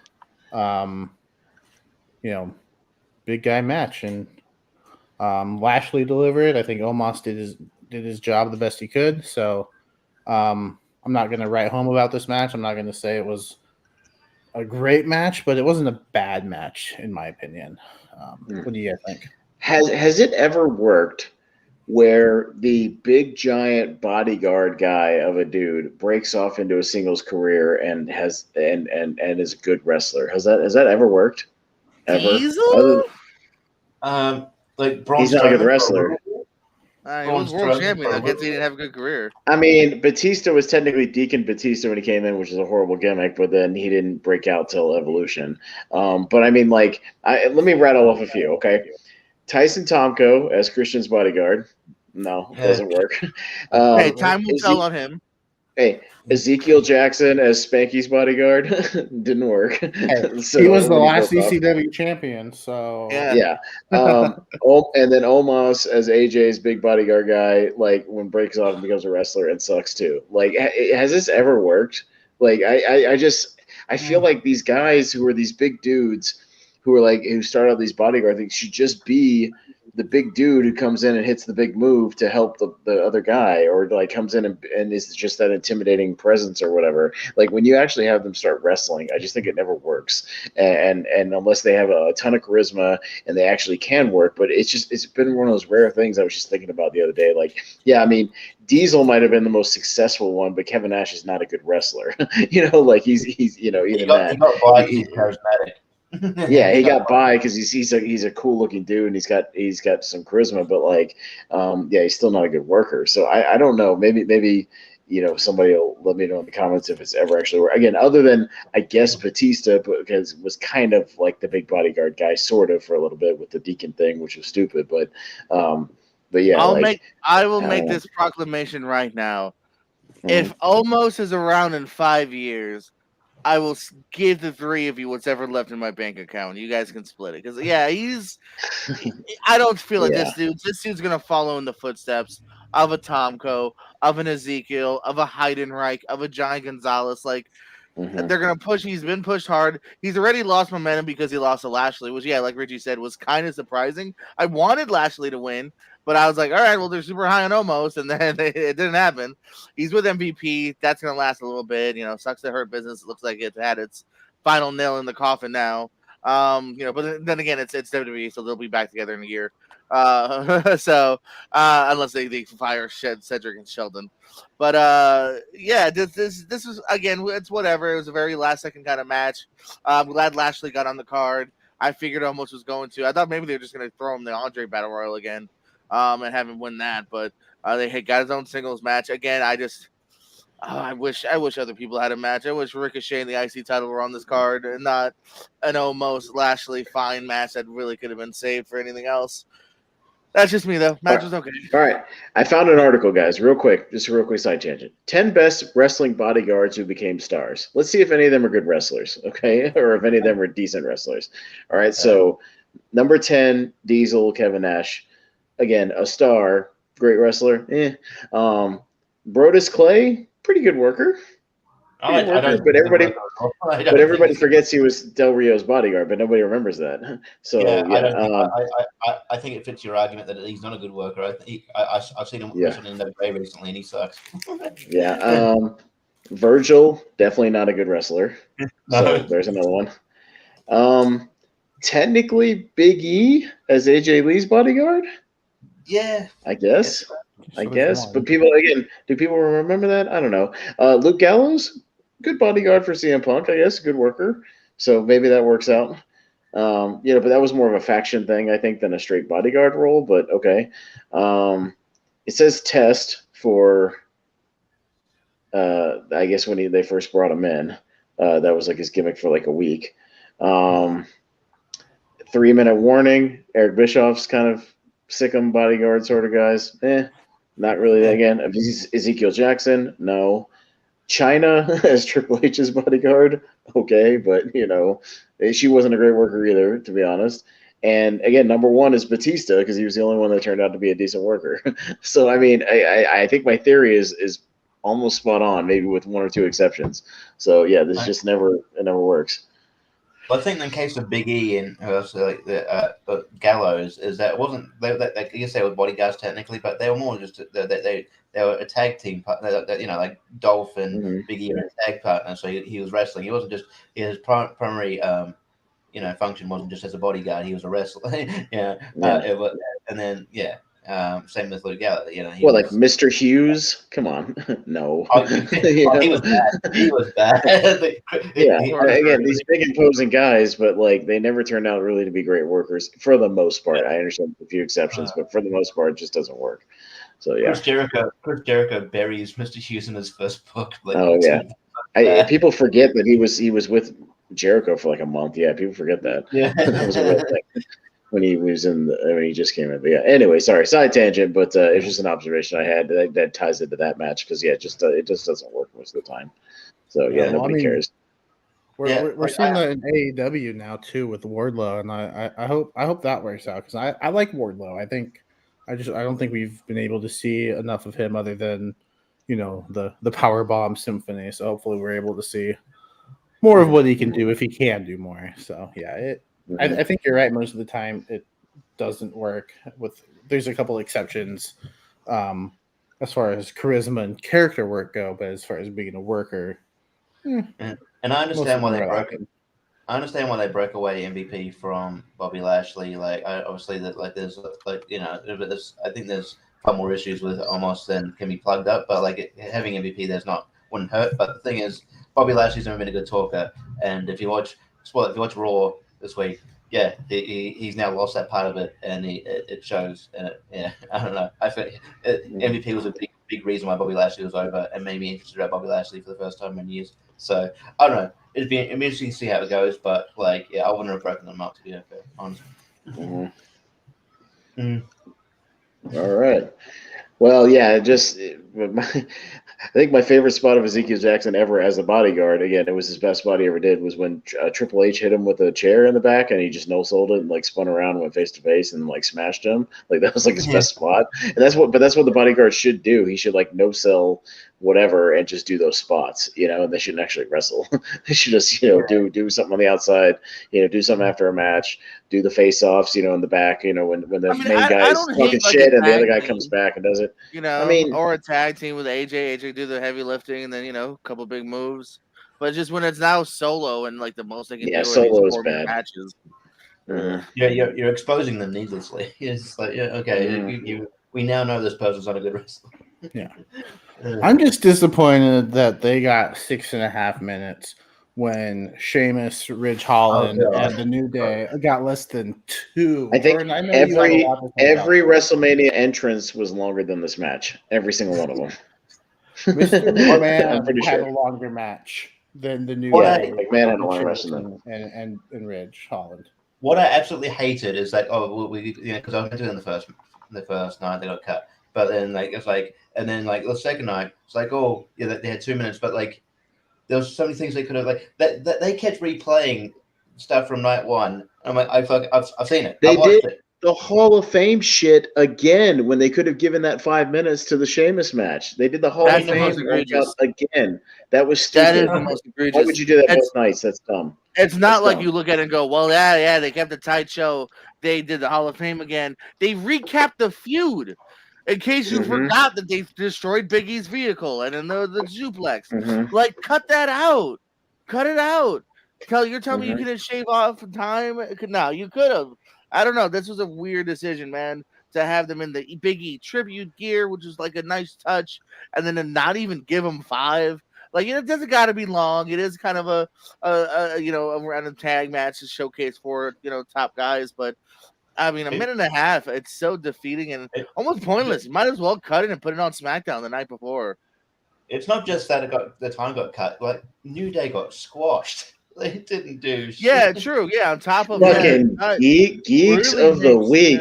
um, big guy match, and Lashley delivered. I think Omos did his job the best he could. So I'm not going to write home about this match. I'm not going to say it was a great match, but it wasn't a bad match in my opinion. What do you guys think? Has it ever worked where the big giant bodyguard guy of a dude breaks off into a singles career and is a good wrestler? Has that ever worked? Ever? Diesel? Like Braun He's not a good Strowman, wrestler. He was world champion. I guess he didn't have a good career. I mean, Batista was technically Deacon Batista when he came in, which is a horrible gimmick, but then he didn't break out till Evolution. But I mean, let me rattle off a few, okay? Tyson Tomko as Christian's bodyguard. No, doesn't work. Hey, time will tell on him. Hey, Ezekiel Jackson as Spanky's bodyguard didn't work. Hey, So he was the last ECW champion, so yeah. And then Omos as AJ's big bodyguard guy, like when breaks off and becomes a wrestler and sucks too. Like, has this ever worked? Like, I feel like these guys who are these big dudes who start out these bodyguard things should just be the big dude who comes in and hits the big move to help the other guy, or like comes in and is just that intimidating presence or whatever. Like when you actually have them start wrestling, I just think it never works. And unless they have a ton of charisma and they actually can work, but it's been one of those rare things I was just thinking about the other day. Like, yeah, I mean, Diesel might have been the most successful one, but Kevin Nash is not a good wrestler. Like he's he got by, he's charismatic. Yeah, he got by because he's a cool looking dude and he's got some charisma, but like, yeah, he's still not a good worker. So I don't know. Maybe somebody will let me know in the comments if it's ever actually worked. Again, other than I guess Batista, because was kind of like the big bodyguard guy, sort of for a little bit with the Deacon thing, which was stupid. But yeah, I will make this proclamation right now. If Omos is around in 5 years, I will give the three of you what's ever left in my bank account. You guys can split it. Because, yeah, I don't feel like this dude's going to follow in the footsteps of a Tomko, of an Ezekiel, of a Heidenreich, of a Johnny Gonzalez. Like, they're going to push. He's been pushed hard. He's already lost momentum because he lost to Lashley, which, yeah, like Richie said, was kind of surprising. I wanted Lashley to win, but I was like, all right, well, they're super high on Omos, and then it didn't happen. He's with MVP. That's going to last a little bit. Sucks to hurt business. It looks like it's had its final nail in the coffin now. But then again, it's WWE, so they'll be back together in a year. So unless they fire Cedric and Sheldon. But yeah, this was, again, it's whatever. It was a very last second kind of match. I'm glad Lashley got on the card. I figured Omos was going to. I thought maybe they were just going to throw him the Andre Battle Royal again. And have him win that, but they had got his own singles match again. I wish other people had a match. I wish Ricochet and the IC title were on this card and not an Omos Lashley fine match that really could have been saved for anything else. That's just me though. Match was okay. All right, I found an article, guys. Real quick, just a real quick side tangent. 10 best wrestling bodyguards who became stars. Let's see if any of them are good wrestlers, okay, or if any of them are decent wrestlers. All right, so number 10, Diesel, Kevin Nash. Again, a star, great wrestler. Brodus Clay, pretty good worker. But everybody forgets he was Del Rio's bodyguard, but nobody remembers that. So I think it fits your argument that he's not a good worker. I've seen him wrestle in the way recently, and he sucks. Yeah. Virgil, definitely not a good wrestler. So there's another one. Technically, Big E as AJ Lee's bodyguard. Yeah, I guess. But people, again, do people remember that? I don't know. Luke Gallows, good bodyguard for CM Punk, I guess, good worker. So maybe that works out. But that was more of a faction thing, I think, than a straight bodyguard role. But okay. It says test for, I guess when they first brought him in, that was like his gimmick for like a week. 3-minute warning. Eric Bischoff's kind of Sick'em bodyguard sort of guys. Not really. Again, Ezekiel Jackson, no. China as Triple H's bodyguard, okay, but she wasn't a great worker either, to be honest. And again, number one is Batista because he was the only one that turned out to be a decent worker. So I mean, I think my theory is almost spot on, maybe with one or two exceptions. So yeah, this just never works. Well, I think in the case of Big E and like the Gallows is that it wasn't I guess they were bodyguards technically, but they were more just they were a tag team partner. Like Dolph and Big E were a tag partner. So he was wrestling. He wasn't just his primary function wasn't just as a bodyguard. He was a wrestler. And then same with Luke Gallows. Like Mr. Hughes? Come on, no. He was bad. He was bad. Again, these big imposing guys, but like they never turned out really to be great workers for the most part. I understand a few exceptions, but for the most part, it just doesn't work. So yeah. Chris Jericho buries Mr. Hughes in his first book. People forget that he was with Jericho for like a month. Yeah, people forget that. Yeah, that was a real thing. When he was when he just came in. But yeah, anyway, sorry, side tangent, but it's just an observation I had that ties into that match because it just doesn't work most of the time. So yeah, nobody cares. We're seeing that in AEW now too with Wardlow, and I hope that works out because I like Wardlow. I don't think we've been able to see enough of him other than the power bomb symphony. So hopefully we're able to see more of what he can do if he can do more. So yeah, I think you're right. Most of the time, it doesn't work. There's a couple exceptions as far as charisma and character work go, but as far as being a worker, and I understand why they broke. I understand why they broke away MVP from Bobby Lashley. Obviously there's I think there's far more issues with Omos than can be plugged up. But having MVP, wouldn't hurt. But the thing is, Bobby Lashley's never been a good talker, and if you watch Raw this week, he's now lost that part of it, and it shows. And I don't know. I think MVP was a big reason why Bobby Lashley was over, and made me interested about Bobby Lashley for the first time in years. So I don't know. It'd be interesting to see how it goes, but I wouldn't have broken them up to be fair, honestly. All right. Well, I think my favorite spot of Ezekiel Jackson ever as a bodyguard, again, it was his best spot he ever did, was when Triple H hit him with a chair in the back and he just no-sold it and spun around and went face to face and smashed him. That was his best spot. And that's what the bodyguard should do. He should no-sell whatever and just do those spots, and they shouldn't actually wrestle. They should just, do something on the outside, do something after a match, do the face-offs, in the back, when the main guy is talking shit and the other guy comes back and does it. Or a tag team with AJ do the heavy lifting and then, a couple big moves. But just when it's now solo and the most they can do solo is bad. Matches. You're exposing them needlessly. It's we now know this person's not a good wrestler. Yeah. I'm just disappointed that they got 6.5 minutes when Sheamus, Ridge Holland, and the New Day got less than 2. I think every WrestleMania entrance was longer than this match. Every single one of them. Mr. McMahon had a longer match than the New Day. McMahon had a longer match than and Ridge Holland. What I absolutely hated is because I went to it in the first night they got cut, but then and then the second night it's they had 2 minutes, but there was so many things they could have they kept replaying stuff from night one. I'm I've seen it. They did the Hall of Fame shit again when they could have given that 5 minutes to the Sheamus match. They did the Hall of Fame again. That was stupid. That is the most egregious. Why would you do that both nights? That's dumb. It's not like you look at it and go, well, yeah, they kept a tight show. They did the Hall of Fame again. They recapped the feud. In case you forgot that they destroyed Big E's vehicle and then the suplex. Cut that out. Cut it out. You're telling me you couldn't shave off time? No, you could have. I don't know. This was a weird decision, man, to have them in the Big E tribute gear, which is a nice touch, and then to not even give them 5. It doesn't got to be long. It is kind of a random tag match to showcase for top guys, but I mean, a minute and a half, it's so defeating and almost pointless. You might as well cut it and put it on SmackDown the night before. It's not just that the time got cut. New Day got squashed. They didn't do shit. Yeah, true. Yeah, on top of fucking geeks of the week.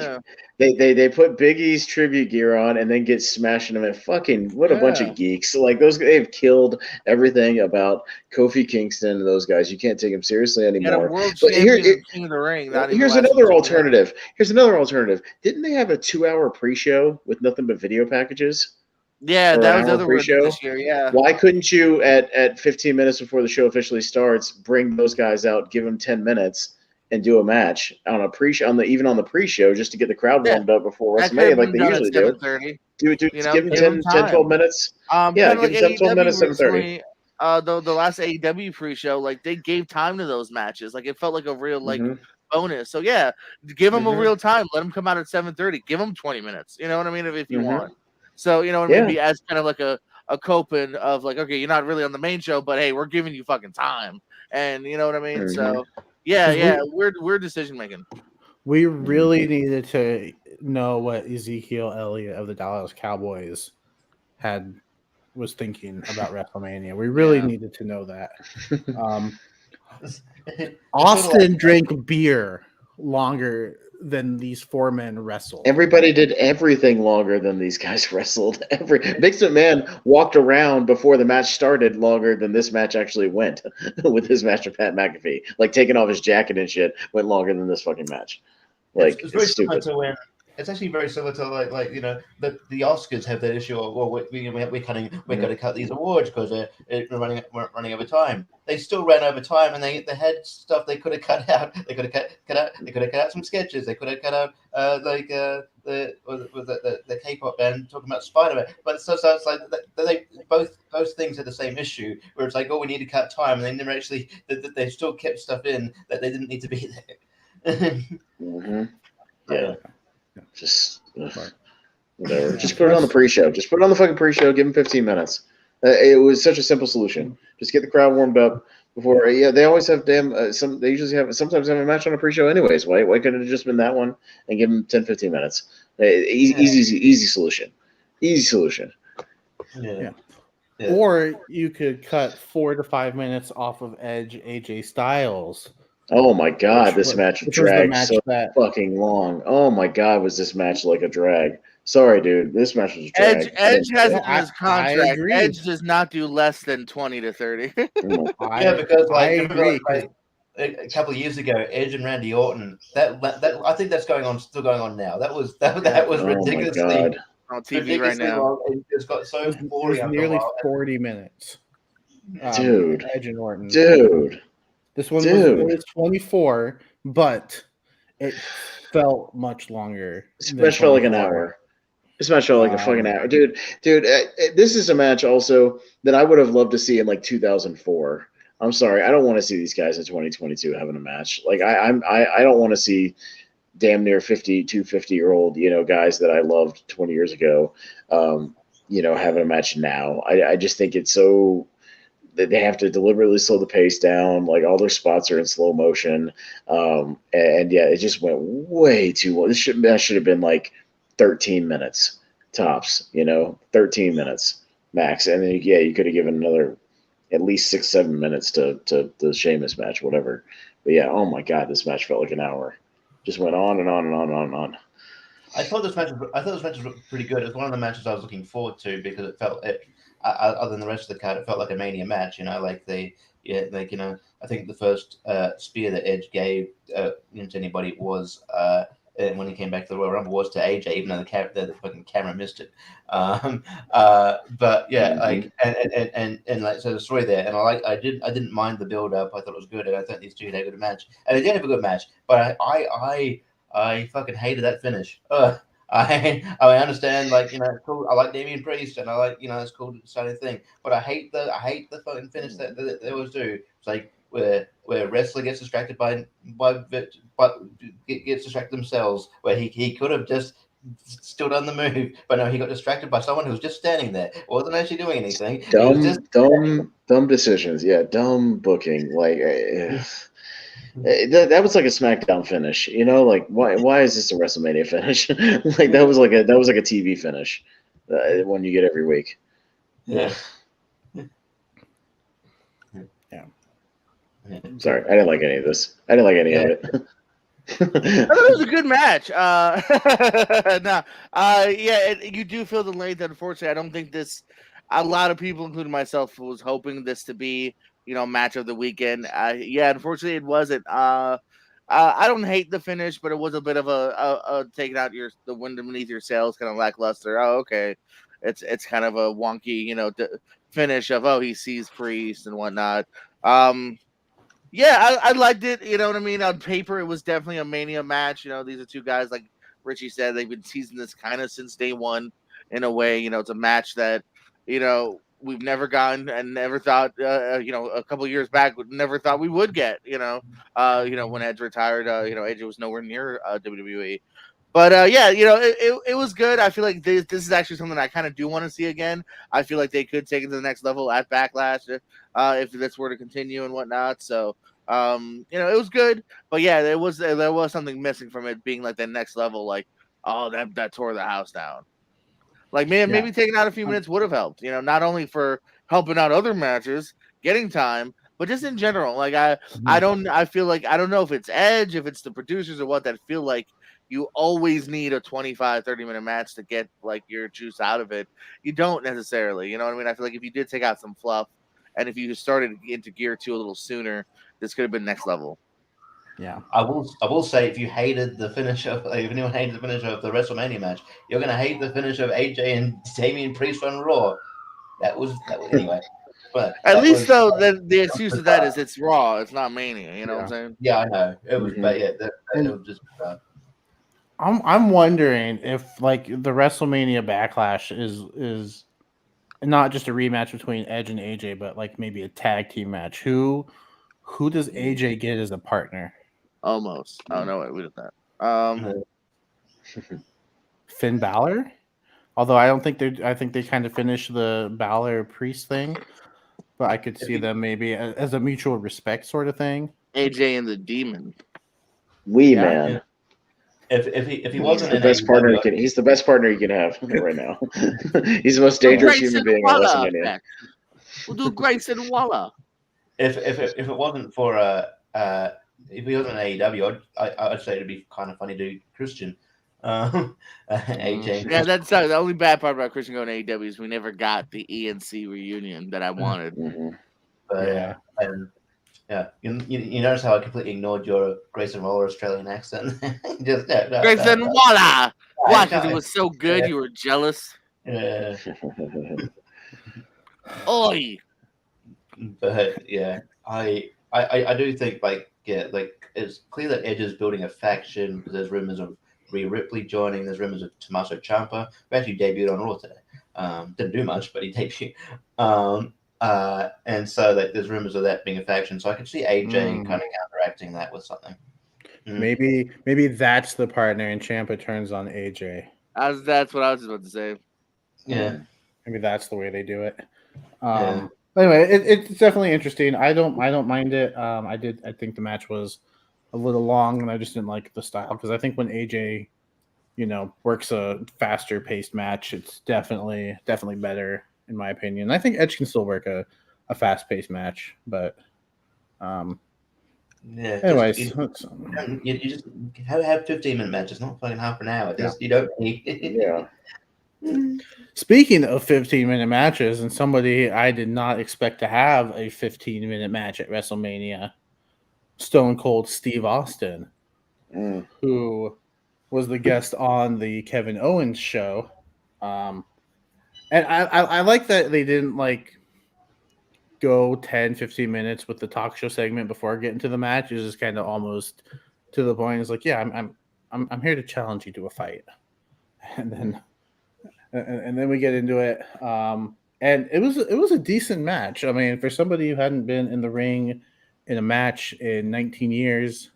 They put Big E's tribute gear on and then get smashing them. And fucking what a bunch of geeks! Like those, they've killed everything about Kofi Kingston and those guys. You can't take them seriously He had a anymore. world But champion King of the Ring. Not even here's lasted another 2 minutes. alternative. Here's another alternative. Didn't they have a 2-hour pre-show with nothing but video packages? Yeah, Or that an was the hour other word pre-show? this year. Yeah. Why couldn't you at 15 minutes before the show officially starts bring those guys out, give them 10 minutes, and do a match on a pre-show even on the pre-show just to get the crowd warmed up before That could have WrestleMania like been they done at usually do? 7:30. Give them give them 10, 12 minutes. Kind Yeah, of give like them 10, 12 minutes, AEW 7:30. recently. The last AEW pre-show, like they gave time to those matches. Like it felt like a real bonus. So yeah, give them a real time. Let them come out at 7:30. Give them 20 minutes. You know what I mean? If you want. So you know what I mean? Be as kind of like a coping of like, okay, you're not really on the main show, but hey, we're giving you fucking time. And you know what I mean? So yeah, we're decision making. We really needed to know what Ezekiel Elliott of the Dallas Cowboys was thinking about WrestleMania. We really needed to know that. Austin drank beer longer than these 4 men wrestled. Everybody did everything longer than these guys wrestled. Vince McMahon walked around before the match started longer than this match actually went with his match with Pat McAfee. Like taking off his jacket and shit went longer than this fucking match. Like it's very stupid. similar to when it's actually very similar to like you know the Oscars have that issue of well we're going to cut these awards because we're running over time. They still ran over time and they had stuff they could have cut out. They could have cut out some sketches. They could have cut out the K-pop band talking about Spider-Man. But so it's like they both things had the same issue where it's like oh we need to cut time and they never actually they still kept stuff in that they didn't need to be there. Yeah. Just whatever. Just put it on the pre-show. Just put it on the fucking pre-show. Give them 15 minutes. It was such a simple solution. Just get the crowd warmed up before. Yeah, they always have they usually sometimes have a match on a pre-show anyways. Why couldn't it have just been that one and give them 10, 15 minutes? Easy solution. Easy solution. Yeah. Or you could cut 4 to 5 minutes off of Edge AJ Styles. Oh my God, this match dragged so fucking long. Oh my God, was this match like a drag? Sorry, dude, this match was a drag. Edge has it in his contract. Edge does not do less than 20 to 30. Because I agree. Like, a couple of years ago, Edge and Randy Orton. That I think that's still going on now. That was ridiculously on TV right now. It just got so boring. It was nearly 40 minutes. Dude, Edge and Orton. Dude. This one was 24, but it felt much longer. This match felt like an hour. This match felt like a fucking hour. Dude, this is a match also that I would have loved to see in like 2004. I'm sorry. I don't want to see these guys in 2022 having a match. Like I don't want to see damn near 50-year-old, guys that I loved 20 years ago, having a match now. I just think it's so they have to deliberately slow the pace down. Like all their spots are in slow motion. And yeah, it just went way too long. That should have been like 13 minutes tops, 13 minutes max. And then, you could have given another at least 6-7 minutes to the Sheamus match, whatever. But yeah, oh my God, this match felt like an hour. Just went on and on and on and on and on. I thought this match was pretty good. It was one of the matches I was looking forward to because other than the rest of the card, it felt like a Mania match. I think the first spear that Edge gave to anybody was when he came back to the Royal Rumble was to AJ, even though the fucking camera missed it. But yeah, so the story there, and I didn't mind the build up. I thought it was good, and I think these two had a good match, and they did have a good match. But I fucking hated that finish. I understand, it's cool. I like Damian Priest, and I like, it's cool, exciting thing. But I hate the fucking finish that they always do. It's like where wrestler gets distracted by gets distracted themselves. Where he could have just still done the move, but no, he got distracted by someone who was just standing there, wasn't actually doing anything. Dumb decisions. Yeah, dumb booking. That was like a SmackDown finish, why is this a WrestleMania finish? Like that was like a TV finish, one you get every week. Yeah. Sorry, I didn't like any of this. I didn't like any of it. I thought it was a good match. You do feel the length. Unfortunately, I don't think this. A lot of people, including myself, was hoping this to be, match of the weekend. Unfortunately, it wasn't. I don't hate the finish, but it was a bit of a taking out the wind beneath your sails, kind of lackluster. Oh, okay, it's kind of a wonky, finish of he sees Priest and whatnot. I liked it. You know what I mean? On paper, it was definitely a Mania match. These are two guys, like Richie said, they've been teasing this kind of since day one. In a way, it's a match that we've never gotten and never thought. A couple of years back, we never thought we would get. When Edge retired, Edge was nowhere near WWE. But it was good. I feel like this is actually something I kind of do want to see again. I feel like they could take it to the next level at Backlash if this were to continue and whatnot. So it was good. But yeah, there was something missing from it being like the next level. Like, oh, that tore the house down. Like, maybe taking out a few minutes would have helped. Not only for helping out other matches, getting time, but just in general. Like I feel like I don't know if it's Edge, if it's the producers or what, that feel like you always need a 25-30 minute match to get like your juice out of it. You don't necessarily, you know what I mean? I feel like if you did take out some fluff and if you started into gear 2 a little sooner, this could have been next level. Yeah, I will say, if you hated the finish of, if anyone hated the finish of the WrestleMania match, you're gonna hate the finish of AJ and Damian Priest on Raw. That was anyway. But at least though, the excuse to that is it's Raw, it's not Mania. You know what I'm saying? Yeah, I know it was, but yeah, it was just. I'm wondering if like the WrestleMania Backlash is not just a rematch between Edge and AJ, but like maybe a tag team match. Who does AJ get as a partner? Almost. Oh no, wait, we did that. Finn Balor. Although I think they kind of finished the Balor Priest thing, but I could see them maybe as a mutual respect sort of thing. AJ and the Demon. Man. Yeah. If he wasn't the best partner he's the best partner you can have right now. He's the most dangerous human being on WrestleMania. We'll do Grayson Waller. If it wasn't for if he wasn't an AEW, I'd say it'd be kind of funny to do Christian. AJ. Yeah, that's the only bad part about Christian going to AEW is we never got the ENC reunion that I wanted. Mm-hmm. But, yeah, you notice how I completely ignored your Grayson Waller Australian accent. Grayson Waller! Why? Because it was so good, you were jealous? Yeah. Oi! But yeah, I do think like it's clear that Edge is building a faction because there's rumors of Rhea Ripley joining. There's rumors of Tommaso Ciampa, who actually debuted on Raw today. Didn't do much, but he debuted. And so there's rumors of that being a faction. So I could see AJ kind of counteracting that with something. Maybe that's the partner, and Ciampa turns on AJ. That's what I was about to say. Yeah, maybe that's the way they do it. Anyway, it's definitely interesting. I don't mind it. I think the match was a little long, and I just didn't like the style because I think when AJ, works a faster paced match, it's definitely better in my opinion. I think Edge can still work a fast paced match, but anyways, you just have 15-minute matches, not fucking half an hour. You don't need. Yeah. Speaking of 15-minute matches, and somebody I did not expect to have a 15-minute match at WrestleMania, Stone Cold Steve Austin, who was the guest on the Kevin Owens show. And I like that they didn't go 10-15 minutes with the talk show segment before getting to the match. It was just kind of almost to the point. It's like, yeah, I'm here to challenge you to a fight, and then we get into it. And it was a decent match. I mean, for somebody who hadn't been in the ring in a match in 19 years,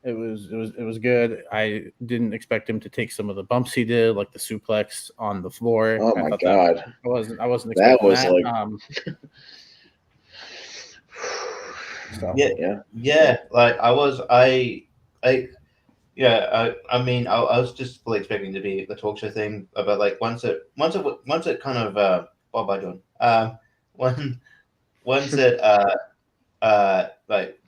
it was good. I didn't expect him to take some of the bumps he did, like the suplex on the floor. Oh my god! I wasn't expecting that. Yeah. Like I was just fully expecting to be the talk show thing, but like once it kind of once it like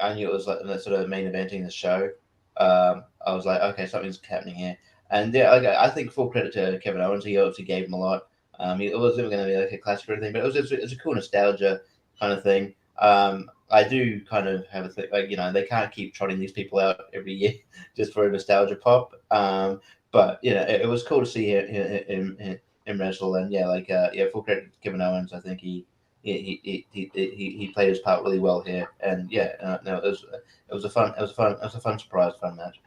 I knew it was like the sort of main eventing the show. I was like, okay, something's happening here. And yeah, like, I think full credit to Kevin Owens. He obviously gave him a lot. It wasn't going to be like a classic or anything, but it's a cool nostalgia kind of thing. I do kind of have a thing, like, they can't keep trotting these people out every year just for a nostalgia pop. But it was cool to see him wrestle, and full credit to Kevin Owens. I think he played his part really well here, and no, it was a fun surprise, fun match.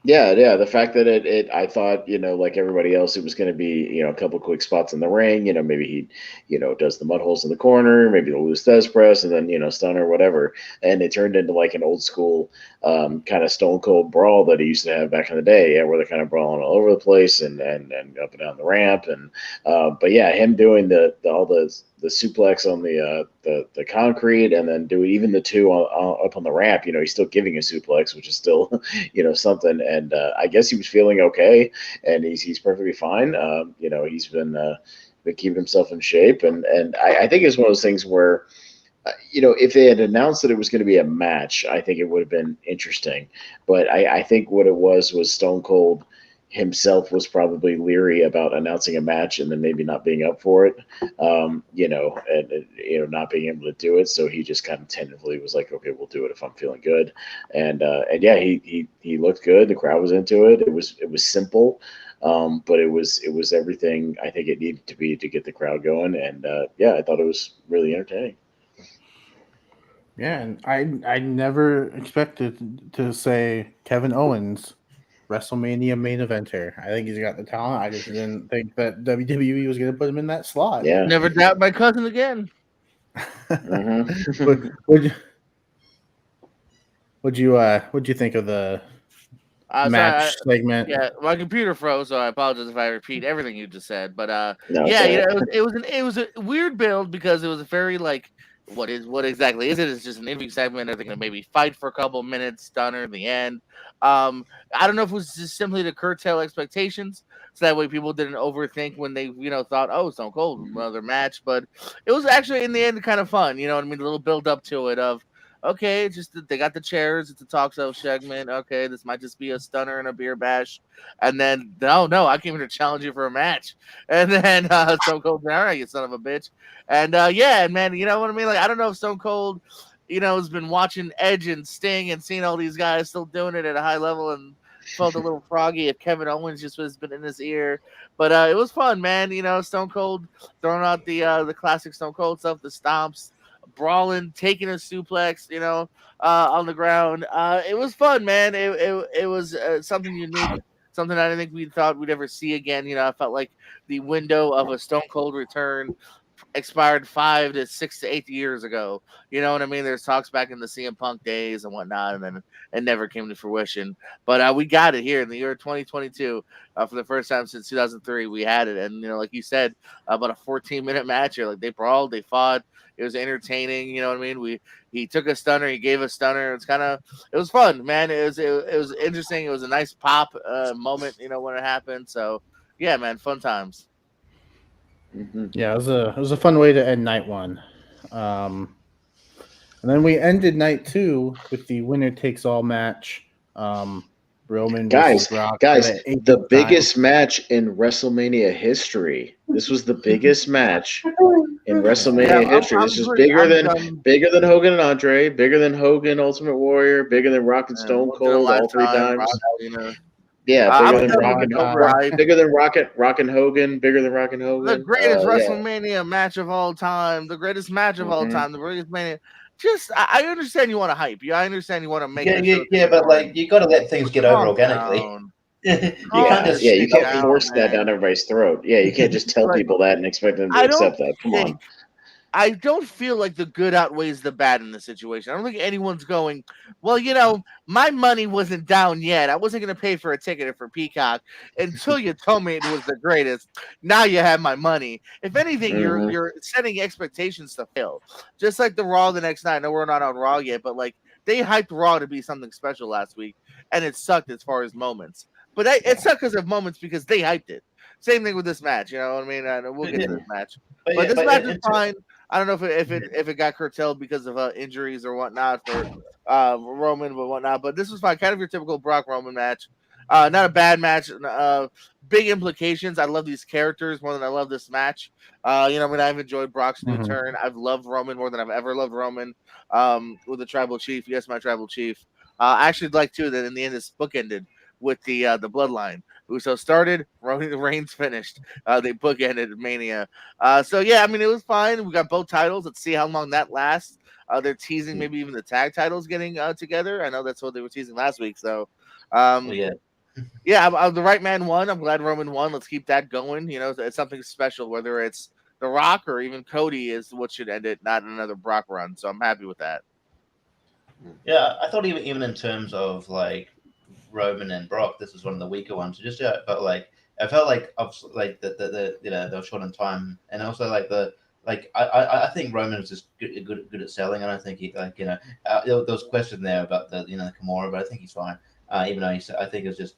Yeah. The fact that I thought, like everybody else, it was going to be, a couple quick spots in the ring. Maybe he, does the mud holes in the corner, maybe the loose Thez press, and then, stunner, whatever. And it turned into like an old school kind of stone cold brawl that he used to have back in the day, where they're kind of brawling all over the place and up and down the ramp. And but yeah, him doing all the suplex on the concrete, and then doing even the two up on the ramp. He's still giving a suplex, which is still something. And I guess he was feeling okay, and he's perfectly fine. He's been keeping himself in shape, and I think it's one of those things where, if they had announced that it was going to be a match, I think it would have been interesting. But I think what it was Stone Cold himself was probably leery about announcing a match and then maybe not being up for it, and not being able to do it. So he just kind of tentatively was like, okay, we'll do it if I'm feeling good. And yeah, he looked good. The crowd was into it. It was simple, but it was everything I think it needed to be to get the crowd going. And I thought it was really entertaining. Yeah, and I never expected to say Kevin Owens, WrestleMania main eventer. I think he's got the talent. I just didn't think that WWE was going to put him in that slot. Yeah. Never doubt my cousin again. But what'd you think of the match segment? Yeah, my computer froze, so I apologize if I repeat everything you just said. But No, it was a weird build because it was a very like what exactly is it? It's just an interview segment. Are they going to maybe fight for a couple minutes, stunner in the end? I don't know if it was just simply to curtail expectations, so that way people didn't overthink when they thought, oh, Stone Cold another match. But it was actually in the end kind of fun. You know what I mean? A little build up to it of. Okay, just they got the chairs. It's a talk show segment. Okay, this might just be a stunner and a beer bash, and then no, I came here to challenge you for a match, and then Stone Cold, all right, you son of a bitch, and and man, you know what I mean? Like I don't know if Stone Cold, has been watching Edge and Sting and seeing all these guys still doing it at a high level and felt a little froggy if Kevin Owens just was been in his ear, but it was fun, man. Stone Cold throwing out the classic Stone Cold stuff, the stomps. Brawling, taking a suplex, on the ground. It was fun, man. It was something unique, something I didn't think we thought we'd ever see again. I felt like the window of a Stone Cold return expired 5 to 6 to 8 years ago. You know what I mean? There's talks back in the CM Punk days and whatnot, and then it never came to fruition. But we got it here in the year 2022 for the first time since 2003. We had it, and like you said, about a 14-minute match here. Like they brawled, they fought. It was entertaining. You know what I mean? He took a stunner, he gave a stunner. It was fun, man. It was interesting. It was a nice pop moment, when it happened. So yeah, man, fun times. Mm-hmm. Yeah, it was a fun way to end night one. And then we ended night two with the winner takes all match. Roman guys, Rock the biggest match in WrestleMania history. This was the biggest match in WrestleMania history. This was bigger than Hogan and Andre, bigger than Hogan Ultimate Warrior, bigger than Rock and Stone Cold all 3 times. Yeah, bigger than Rock and Hogan, bigger than Rock and Hogan. The greatest WrestleMania match of all time, the greatest match of all time, the greatest Mania. Just, I understand you want to hype. I understand you want to make it. But like you got to let things get over organically. You can't force that down everybody's throat. Yeah, you can't just tell people that and expect them to accept that. Come on. I don't feel like the good outweighs the bad in this situation. I don't think anyone's going, well, my money wasn't down yet. I wasn't going to pay for a ticket for Peacock until you told me it was the greatest. Now you have my money. If anything, you're setting expectations to fail. Just like the Raw the next night. I know we're not on Raw yet, but like they hyped Raw to be something special last week, and it sucked as far as moments. But it sucked because of moments because they hyped it. Same thing with this match. You know what I mean? We'll get to this match. But this match is fine. I don't know if it got curtailed because of injuries or whatnot for Roman or whatnot, but this was fine. Kind of your typical Brock Roman match. Not a bad match. Big implications. I love these characters more than I love this match. I've enjoyed Brock's new turn. I've loved Roman more than I've ever loved Roman. With the Tribal Chief, yes, my Tribal Chief. I actually like too that in the end this bookended with the Bloodline. Uso started, Roman Reigns finished. They bookended Mania. It was fine. We got both titles. Let's see how long that lasts. They're teasing maybe even the tag titles getting together. I know that's what they were teasing last week. So, the right man won. I'm glad Roman won. Let's keep that going. It's something special, whether it's The Rock or even Cody is what should end it, not another Brock run. So I'm happy with that. Yeah, I thought even in terms of like Roman and Brock, this was one of the weaker ones. I felt like they were short on time, and also I think Roman was just good at selling. I don't think he there was question there about the Kimura, but I think he's fine. Even though I think it's just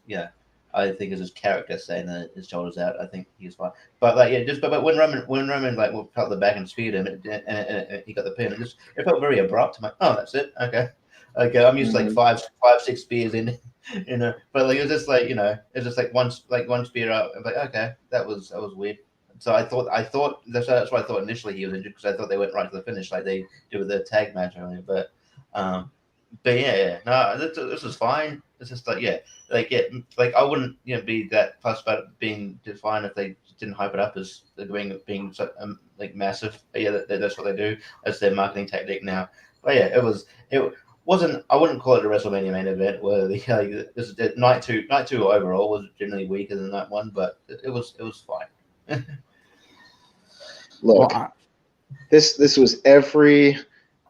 I think it's his character saying that his shoulders out. I think he's fine. But when Roman felt the back and speared him and he got the pin, it felt very abrupt. I'm like, oh, that's it. Okay. I'm used to five, 6 spears in, but it was just it's just one spear up. I'm like, okay, that was weird. So I thought that's why I thought initially he was injured, because I thought they went right to the finish like they did with the tag match earlier. But no, this was fine. It's just I wouldn't be that fussed about it being fine if they didn't hype it up as being so, massive. But that's what they do. That's their marketing tactic now. But it wasn't. I wouldn't call it a WrestleMania main event. Where night two overall was generally weaker than that one, but it was fine. Look, this was every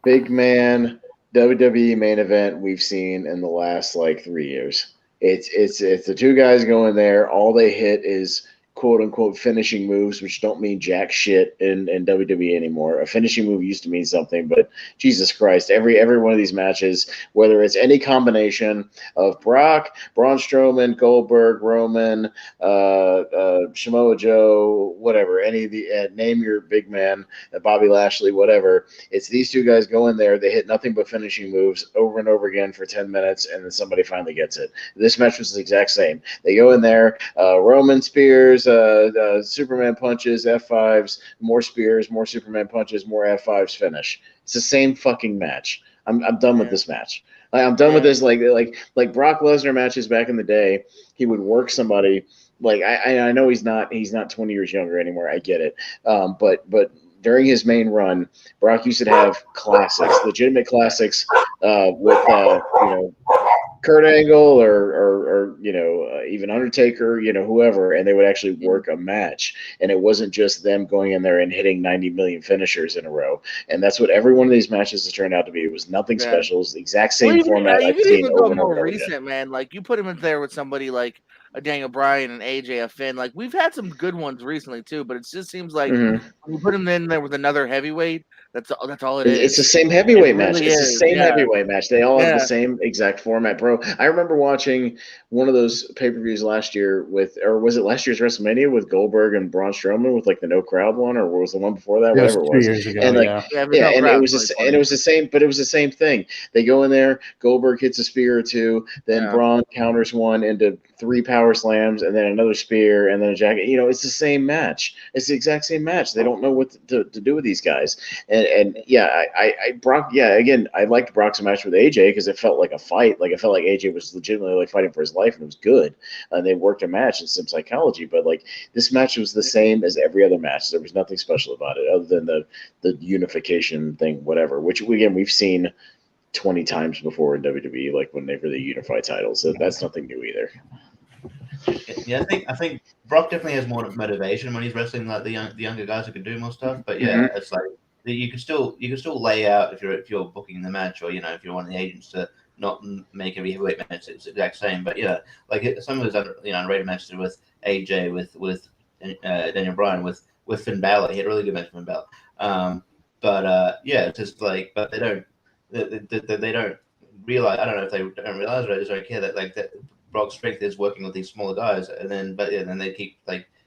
big man WWE main event we've seen in the last 3 years. It's the two guys going there. All they hit is quote unquote finishing moves, which don't mean jack shit in WWE anymore. A finishing move used to mean something, but Jesus Christ, every one of these matches, whether it's any combination of Brock, Braun Strowman, Goldberg, Roman, Samoa Joe, whatever, any of the name your big man, Bobby Lashley, whatever, it's these two guys go in there, they hit nothing but finishing moves over and over again for 10 minutes, and then somebody finally gets it. This match was the exact same. They go in there, Roman spears, Superman punches, F5s, more spears, more Superman punches, more F5s, finish. It's the same fucking match. I'm done with this match. I'm done with this. Like Brock Lesnar matches back in the day, he would work somebody. I know he's not 20 years younger anymore. I get it. But during his main run, Brock used to have classics, legitimate classics, with Kurt Angle or even Undertaker, whoever, and they would actually work a match, and it wasn't just them going in there and hitting 90 million finishers in a row. And that's what every one of these matches has turned out to be. It was nothing special. It was the exact same format I've seen over and over recent again. Man, you put him in there with somebody like a Daniel Bryan and AJ, a Finn. We've had some good ones recently too, but it just seems like when you put him in there with another heavyweight, that's all it is. It's the same heavyweight match. It's the same heavyweight match. They all have the same exact format, bro. I remember watching one of those pay-per-views last year or was it last year's WrestleMania with Goldberg and Braun Strowman with the no crowd one, or was the one before that? Whatever it was. 2 years ago. And it was the same, but it was the same thing. They go in there, Goldberg hits a spear or two, then Braun counters one into 3 power slams, and then another spear, and then a jacket. It's the same match. It's the exact same match. They don't know what to do with these guys. Brock. Yeah, again, I liked Brock's match with AJ because it felt like a fight. It felt like AJ was legitimately fighting for his life, and it was good. And they worked a match and some psychology. But this match was the same as every other match. There was nothing special about it other than the unification thing, whatever. Which again we've seen 20 times before in WWE, whenever they unify titles. So that's nothing new either. Yeah, I think Brock definitely has more motivation when he's wrestling the younger guys who can do more stuff. But it's you can still lay out if you're booking the match, or if you're one of the agents to not make every heavyweight match it's the exact same. But some of those unrated matches with AJ, with Daniel Bryan, with Finn Balor, he had a really good match with Finn Balor. It's just but they don't realize. I don't know if they don't realize, or I just don't care that Brock's strength is working with these smaller guys, and then they keep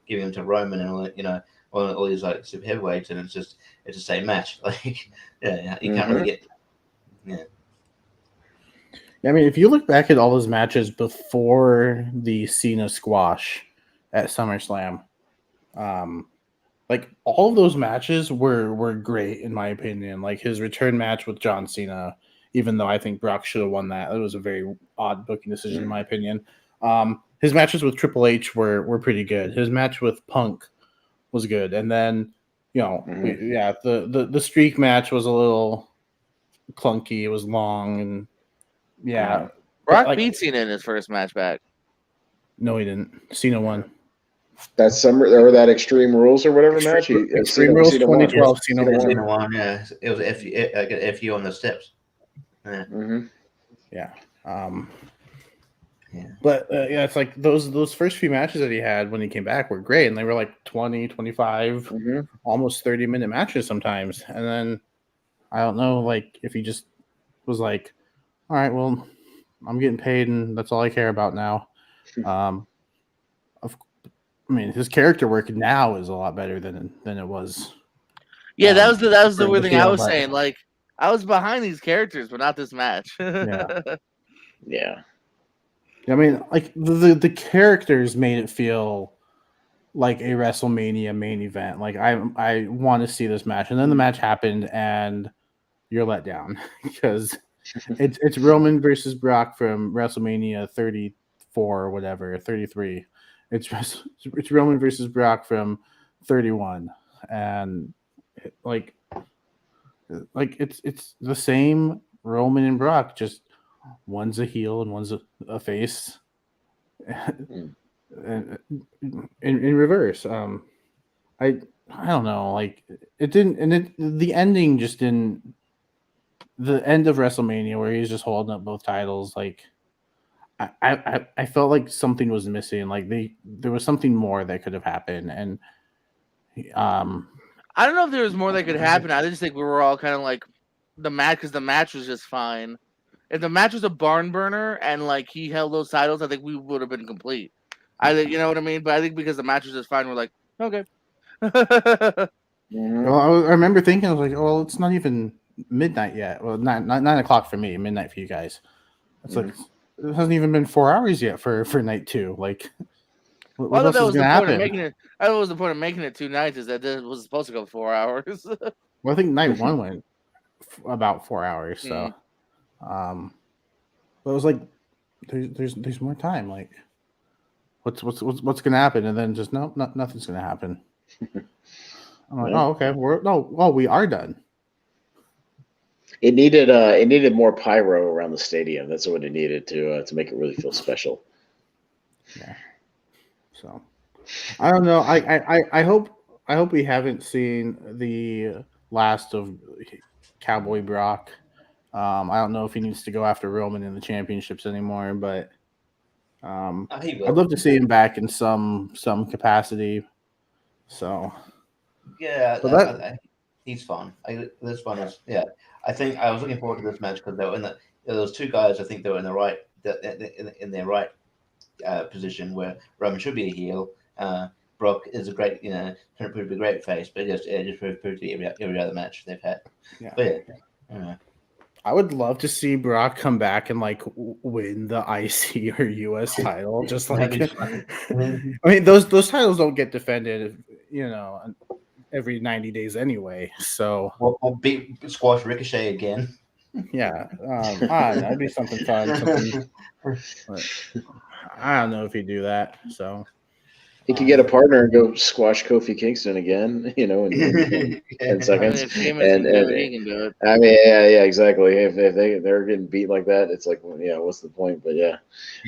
giving them to Roman and all these like super heavyweights, and it's the same match. Like, yeah, you can't really get. Yeah. I mean, if you look back at all those matches before the Cena squash at SummerSlam, like all of those matches were great in my opinion. Like his return match with John Cena, even though I think Brock should have won that. It was a very odd booking decision in my opinion. His matches with Triple H were pretty good. His match with Punk was good, and then the streak match was a little clunky. It was long, and Brock beat Cena in his first match back. No, he didn't. Cena won. That's that Extreme Rules or whatever match. Extreme Rules 2012. Cena won. Yeah, it was a FU on the steps. Yeah. Yeah. But it's like those first few matches that he had when he came back were great, and they were like 20, 25, almost 30-minute matches sometimes. And then I don't know, like if he just was like, all right, well, I'm getting paid, and that's all I care about now. I mean, his character work now is a lot better than it was. Yeah, that was the weird thing I was saying. Like, I was behind these characters, but not this match. Yeah. I mean, like the characters made it feel like a WrestleMania main event. Like I want to see this match, and then the match happened, and you're let down because it's Roman versus Brock from WrestleMania 34 or whatever, 33. It's Roman versus Brock from 31, and like it's the same Roman and Brock, just one's a heel and one's a face, and in reverse. I don't know, like it didn't, and the ending just didn't. The end of WrestleMania where he's just holding up both titles, like. I felt like something was missing. Like there was something more that could have happened, and I don't know if there was more that could happen. I just think we were all kind of like the match because the match was just fine. If the match was a barn burner and like he held those titles, I think we would have been complete. You know what I mean? But I think because the match was just fine, we're like, okay. Well, I remember thinking, I was like, oh, it's not even midnight yet. Well, 9 o'clock for me, midnight for you guys. It's like. It hasn't even been 4 hours yet for night 2. Like, what else is going to happen? I thought was the point of making it 2 nights is that it was supposed to go 4 hours. Well, I think night 1 went about 4 hours. So, but it was like, there's more time. Like, what's going to happen? And then just nothing's going to happen. I'm like, oh, okay, we are done. It needed more pyro around the stadium. That's what it needed to make it really feel special. Yeah. So I don't know. I hope we haven't seen the last of Cowboy Brock. I don't know if he needs to go after Roman in the championships anymore, but I'd love to see him back in some capacity. So yeah, he's fun. This one is I think I was looking forward to this match because they were those two guys. I think they were in their right position where Roman should be a heel. Brock is a great, turned to be a great face, but it just proved to be every other match they've had. Yeah. But yeah. I would love to see Brock come back and like win the IC or US title. Just like, I mean, those titles don't get defended, every 90 days anyway. So we'll beat squash Ricochet again. Yeah, I don't know, that'd be something fun. I don't know if he'd do that. So he could get a partner and go squash Kofi Kingston again, in 10 seconds. He can do it. I mean, yeah, exactly. If they're getting beat like that, it's like, well, yeah, what's the point? But yeah,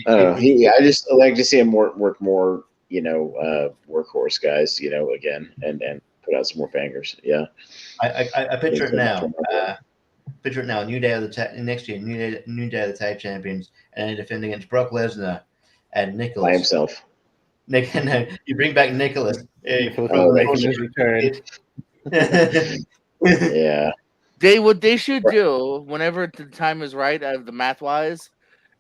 I don't know. I just like to see him work more, workhorse guys, again, and put out some more bangers. Yeah, I picture it now. Picture it now. New Day of the next year. New Day of the Tag Champions, and defend against Brock Lesnar and Nicholas by himself. No, you bring back Nicholas. Making his return. Yeah. What they should do whenever the time is right, the math wise,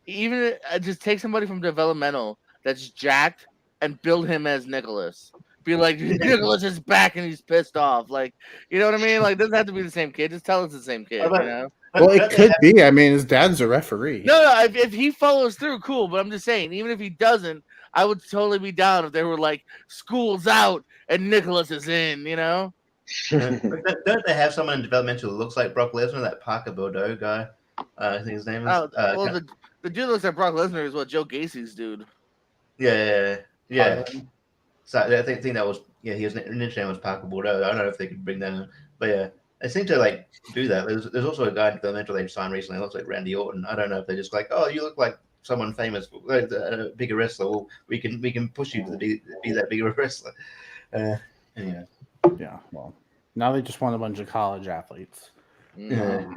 even just take somebody from developmental that's jacked and build him as Nicholas. be like, Nicholas is back and he's pissed off. Like, you know what I mean? Like, it doesn't have to be the same kid. Just tell us the same kid, you know? Well, it could be. I mean, his dad's a referee. No, if he follows through, cool. But I'm just saying, even if he doesn't, I would totally be down if they were like, school's out and Nicholas is in, you know? Don't they have someone in developmental who looks like Brock Lesnar, that Parker Bordeaux guy? I think his name is. Well, the dude looks like Brock Lesnar is what Joe Gacy's dude. Yeah. So I think that was his initial name was Parker Bordeaux. I don't know if they could bring that in, but yeah, they seem to like do that. There's also a guy in developmental they signed recently. It looks like Randy Orton. I don't know if they're just like, oh, you look like someone famous, like a bigger wrestler. Well, we can push you to be that bigger wrestler. Anyway. Yeah. Well, now they just want a bunch of college athletes. Yeah.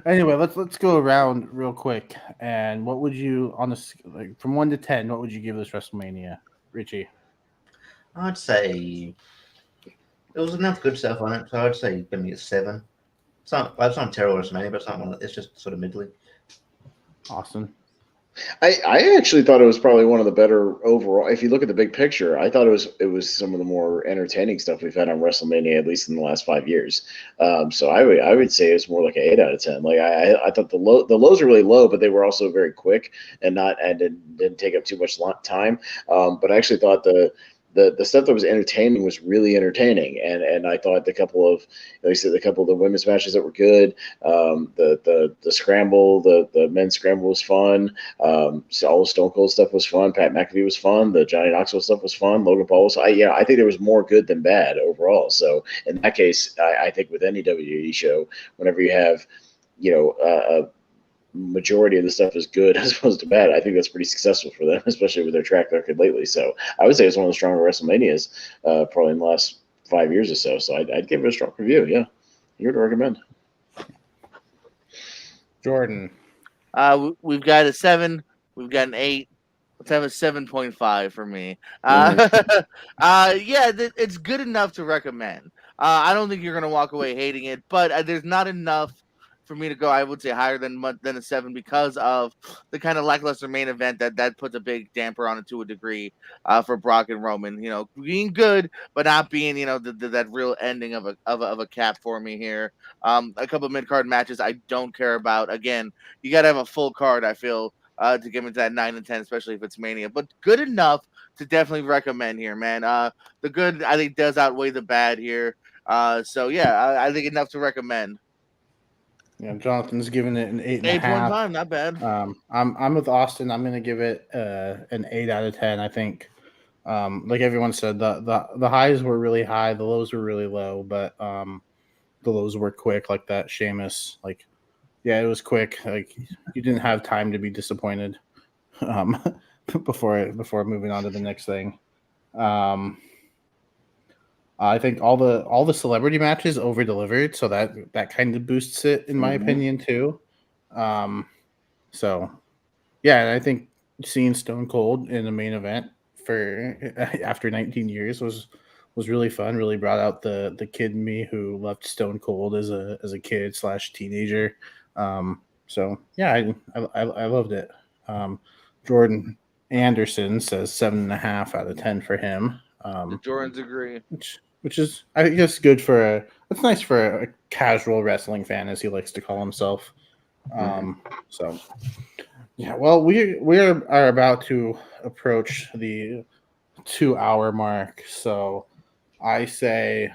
Anyway, let's go around real quick. And what would you, on from 1 to 10, what would you give this WrestleMania, Richie? I'd say there was enough good stuff on it, so I'd say give me a 7. It's not terrible WrestleMania, but it's not one. It's just sort of middling. Austin. I actually thought it was probably one of the better overall. If you look at the big picture, I thought it was some of the more entertaining stuff we've had on WrestleMania, at least in the last 5 years. So I would say it's more like an 8 out of 10. Like I thought the lows are really low, but they were also very quick and didn't take up too much time. But I actually thought the stuff that was entertaining was really entertaining, and I thought a couple of the women's matches that were good, the scramble, the men's scramble was fun. So all the Stone Cold stuff was fun. Pat McAfee was fun. The Johnny Knoxville stuff was fun. Logan Paul was. I think there was more good than bad overall. So in that case, I think with any WWE show, whenever you have a majority of the stuff is good as opposed to bad, I think that's pretty successful for them, especially with their track record lately. So I would say it's one of the stronger WrestleManias probably in the last 5 years or so. So I'd give it a strong review. Yeah, here to recommend. Jordan. We've got a 7. We've got an 8. Let's have a 7.5 for me. It's good enough to recommend. I don't think you're gonna walk away hating it, but there's not enough for me to go, I would say, higher than a 7 because of the kind of lackluster main event that puts a big damper on it to a degree for Brock and Roman. Being good, but not being that real ending of a cap for me here. A couple of mid card matches I don't care about. Again, you got to have a full card, I feel, to get into that 9 and 10, especially if it's Mania. But good enough to definitely recommend here, man. The good I think does outweigh the bad here. I think enough to recommend. Yeah, Jonathan's giving it an 8.5. 8.5, not bad. I'm with Austin. I'm gonna give it an 8 out of 10. I think, like everyone said, the highs were really high, the lows were really low, but the lows were quick, like that Sheamus. Like, yeah, it was quick. Like you didn't have time to be disappointed before moving on to the next thing. I think all the celebrity matches over delivered, so that kind of boosts it in my opinion too. So yeah, and I think seeing Stone Cold in the main event for after 19 years was really fun. Really brought out the kid in me who loved Stone Cold as a kid / teenager. So yeah, I loved it. Jordan Anderson says 7.5 out of 10 for him. The Jordans agree. Which is, I guess, good it's nice for a casual wrestling fan, as he likes to call himself. So, yeah, well, we are about to approach the 2-hour mark. So I say,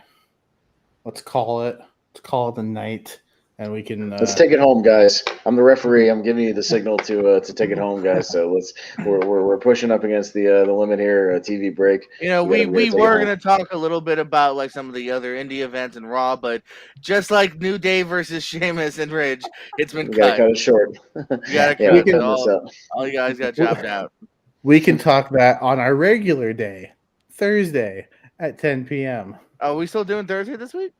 let's call it the night. And we can let's take it home, guys. I'm the referee. I'm giving you the signal to take it home, guys. So we're pushing up against the limit here. TV break. We were gonna talk a little bit about like some of the other indie events in Raw, but just like New Day versus Sheamus and Ridge, it's been cut. Gotta cut it short. You gotta cut it all you guys got chopped out. We can talk that on our regular day, Thursday at 10 p.m. Are we still doing Thursday this week?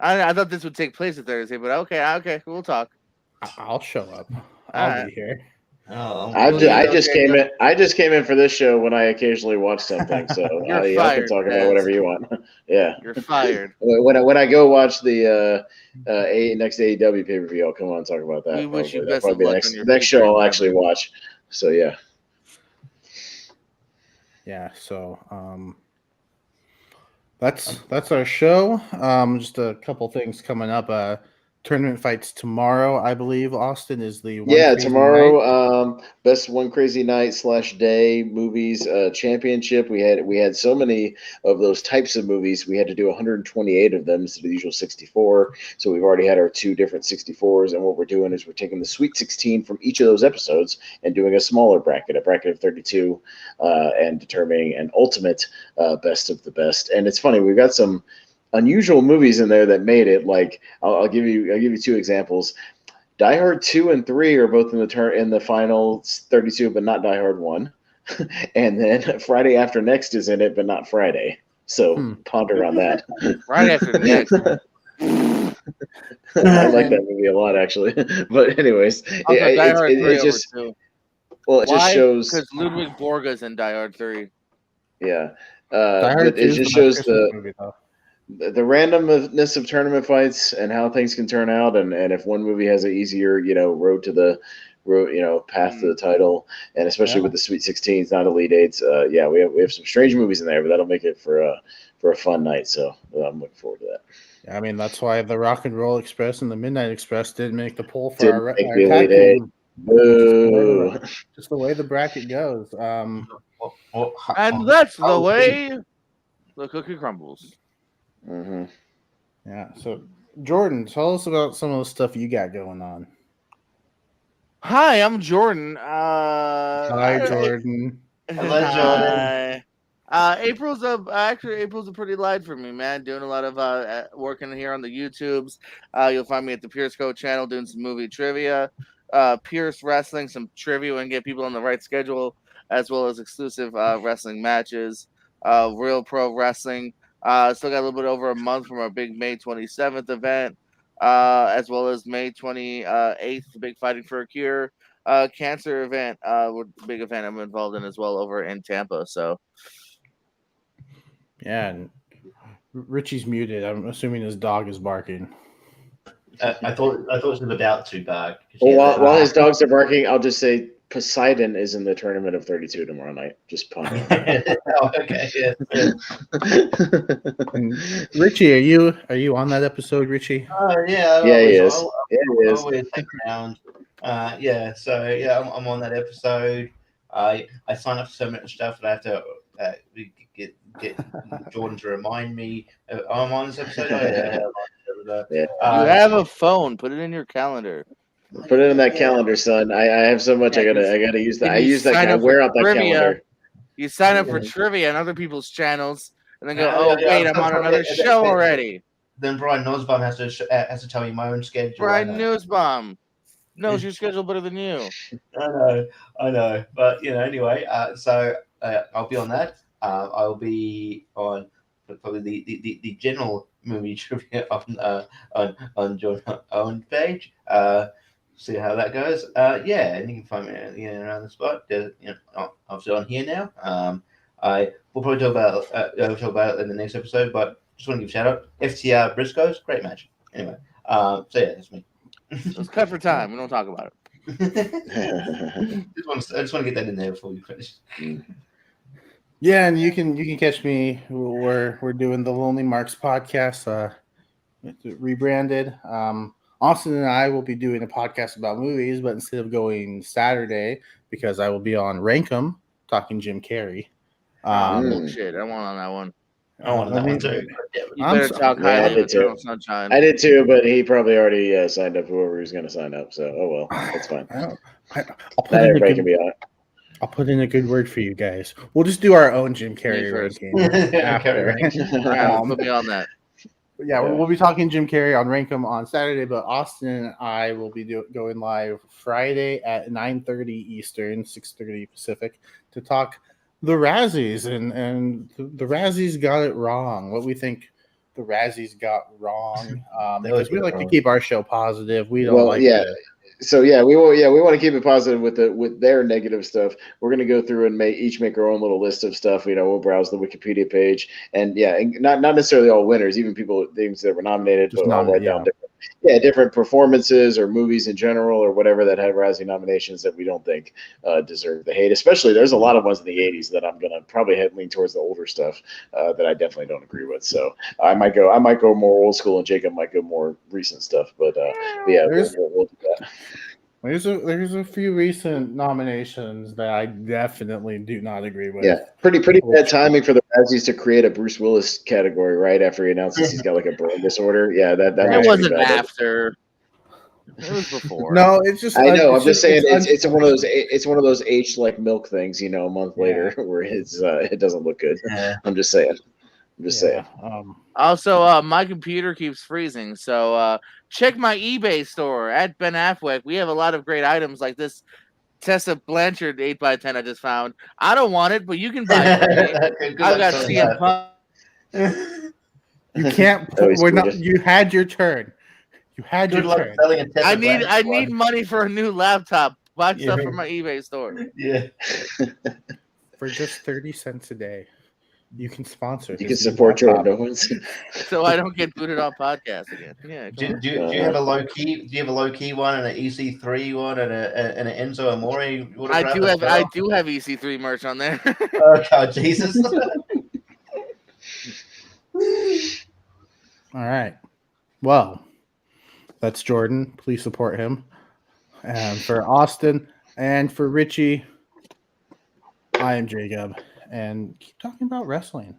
I thought this would take place at Thursday, but okay, we'll talk. I'll show up. I'll be here. I just came in for this show when I occasionally watch something, so I can talk about whatever you want. Yeah, you're fired. When I go watch the next AEW pay per view, I'll come on and talk about that. We wish you best of luck. Next show I'll actually watch. So yeah. Yeah, so that's our show. Just a couple things coming up. Tournament fights tomorrow, I believe. Austin is the one Yeah, crazy night. tomorrow, best one crazy night / day movies championship. We had so many of those types of movies. We had to do 128 of them instead of the usual 64. So we've already had our 2 different 64s, and what we're doing is we're taking the Sweet 16 from each of those episodes and doing a smaller bracket, a bracket of 32, and determining an ultimate best of the best. And it's funny, we've got some unusual movies in there that made it. Like I'll give you 2 examples. Die Hard 2 and 3 are both in the final 32, but not Die Hard 1. And then Friday After Next is in it, but not Friday. So ponder on that. Right after next. I like that movie a lot, actually. But anyways, Also, Die Hard 3 it over just 2. just shows because Ludwig Borga's in Die Hard 3. Yeah, Die Hard but 2 it is just the shows best Christmas movie, though. the randomness of tournament fights and how things can turn out, and if one movie has an easier road to the path to the title, and especially with the Sweet 16s, not Elite Eights. We have some strange movies in there, but that'll make it for a fun night. So I'm looking forward to that. Yeah, I mean, that's why the Rock and Roll Express and the Midnight Express didn't make the poll for Didn't our make tag the Elite team. Boo. Just the way the bracket goes. And that's the way the cookie crumbles. Mm-hmm. Yeah. So, Jordan, tell us about some of the stuff you got going on. Hi, I'm Jordan. Hi, Jordan. Hello, Jordan. April's a pretty light for me, man. Doing a lot of working here on the YouTubes. You'll find me at the Pierce Code channel doing some movie trivia, Pierce Wrestling, some trivia and get people on the right schedule, as well as exclusive wrestling matches, Real Pro Wrestling. Still got a little bit over a month from our big May 27th event, as well as May 28th, the big Fighting for a Cure cancer event, big event I'm involved in as well over in Tampa. So. Yeah, and Richie's muted. I'm assuming his dog is barking. I thought it was about to bark. Well, while his dogs are barking, I'll just say Poseidon is in the tournament of 32 tomorrow night. Just ponder on that. Oh, okay. And Richie, are you on that episode, Richie? Yeah. Yeah, he is. I always hang around. So I'm on that episode. I sign up for so much stuff that I have to get Jordan to remind me I'm on this episode. Yeah. You have a phone. Put it in your calendar. Put it in that calendar, son. I have so much. I gotta use that. I use that. I wear out that calendar. You sign up for trivia on other people's channels, and then go, wait, I'm on another show already. Then Brian Nussbaum has to tell me my own schedule. Brian Nussbaum knows your schedule better than you. I know. But anyway. So I'll be on that. I'll be on probably the general movie trivia on Jordan's own page. See how that goes. And you can find me around the spot. Obviously on here now. I will probably talk about it in the next episode, but just want to give a shout out. FTR Briscoes, great match. Anyway, so yeah, that's me. Let's cut for time. We don't talk about it. I just want to get that in there before we finish. Yeah, and you can catch me. We're doing the Lonely Marks podcast, rebranded. Austin and I will be doing a podcast about movies, but instead of going Saturday, because I will be on Rankum talking Jim Carrey. Bullshit. I want on that one. I want that one too. You better talk highly of Eternal Sunshine. I did too, but he probably already signed up whoever was going to sign up. So, oh well, that's fine. Everybody can be on it. I'll put in a good word for you guys. We'll just do our own Jim Carrey ranking after. Put me on that. Yeah, we'll be talking Jim Carrey on Rankum on Saturday, but Austin and I will be going live Friday at 9:30 Eastern, 6:30 Pacific to talk the Razzies, and the Razzies got it wrong. What we think the Razzies got wrong, because we like to keep our show positive. We don't So we want to keep it positive with their negative stuff. We're going to go through and each make our own little list of stuff. We'll browse the Wikipedia page, and not necessarily all winners, even things that were nominated, but I'll write down different. different performances or movies in general or whatever that have Razzie nominations that we don't think deserve the hate. Especially, there's a lot of ones in the '80s that I'm gonna probably lean towards the older stuff that I definitely don't agree with. So I might go more old school, and Jacob might go more recent stuff. But yeah, we'll do that. There's a few recent nominations that I definitely do not agree with. Yeah, pretty bad timing for the Razzies to create a Bruce Willis category right after he announces he's got like a brain disorder. Yeah, that It wasn't after. It was before. No, it's just. I know. I'm just saying it's one of those aged like milk things. A month later where it doesn't look good. Yeah. I'm just saying. saying. Also, my computer keeps freezing, so check my eBay store at Ben Affleck. We have a lot of great items like this Tessa Blanchard 8x10 I just found. I don't want it, but you can buy it. I got CM Punk. You can't. We're not. You had your turn. You had your turn. I need money for a new laptop. Buy stuff from my eBay store. Yeah. For just 30 cents a day, you can sponsor. You can support your ones. So I don't get booted off podcast again. Yeah. Do you have a low key? Do you have a low key one and an EC3 one and an Enzo Amore? I do have EC3 merch on there. Oh Jesus! All right. Well, that's Jordan. Please support him. And for Austin and for Richie, I am Jacob. And keep talking about wrestling.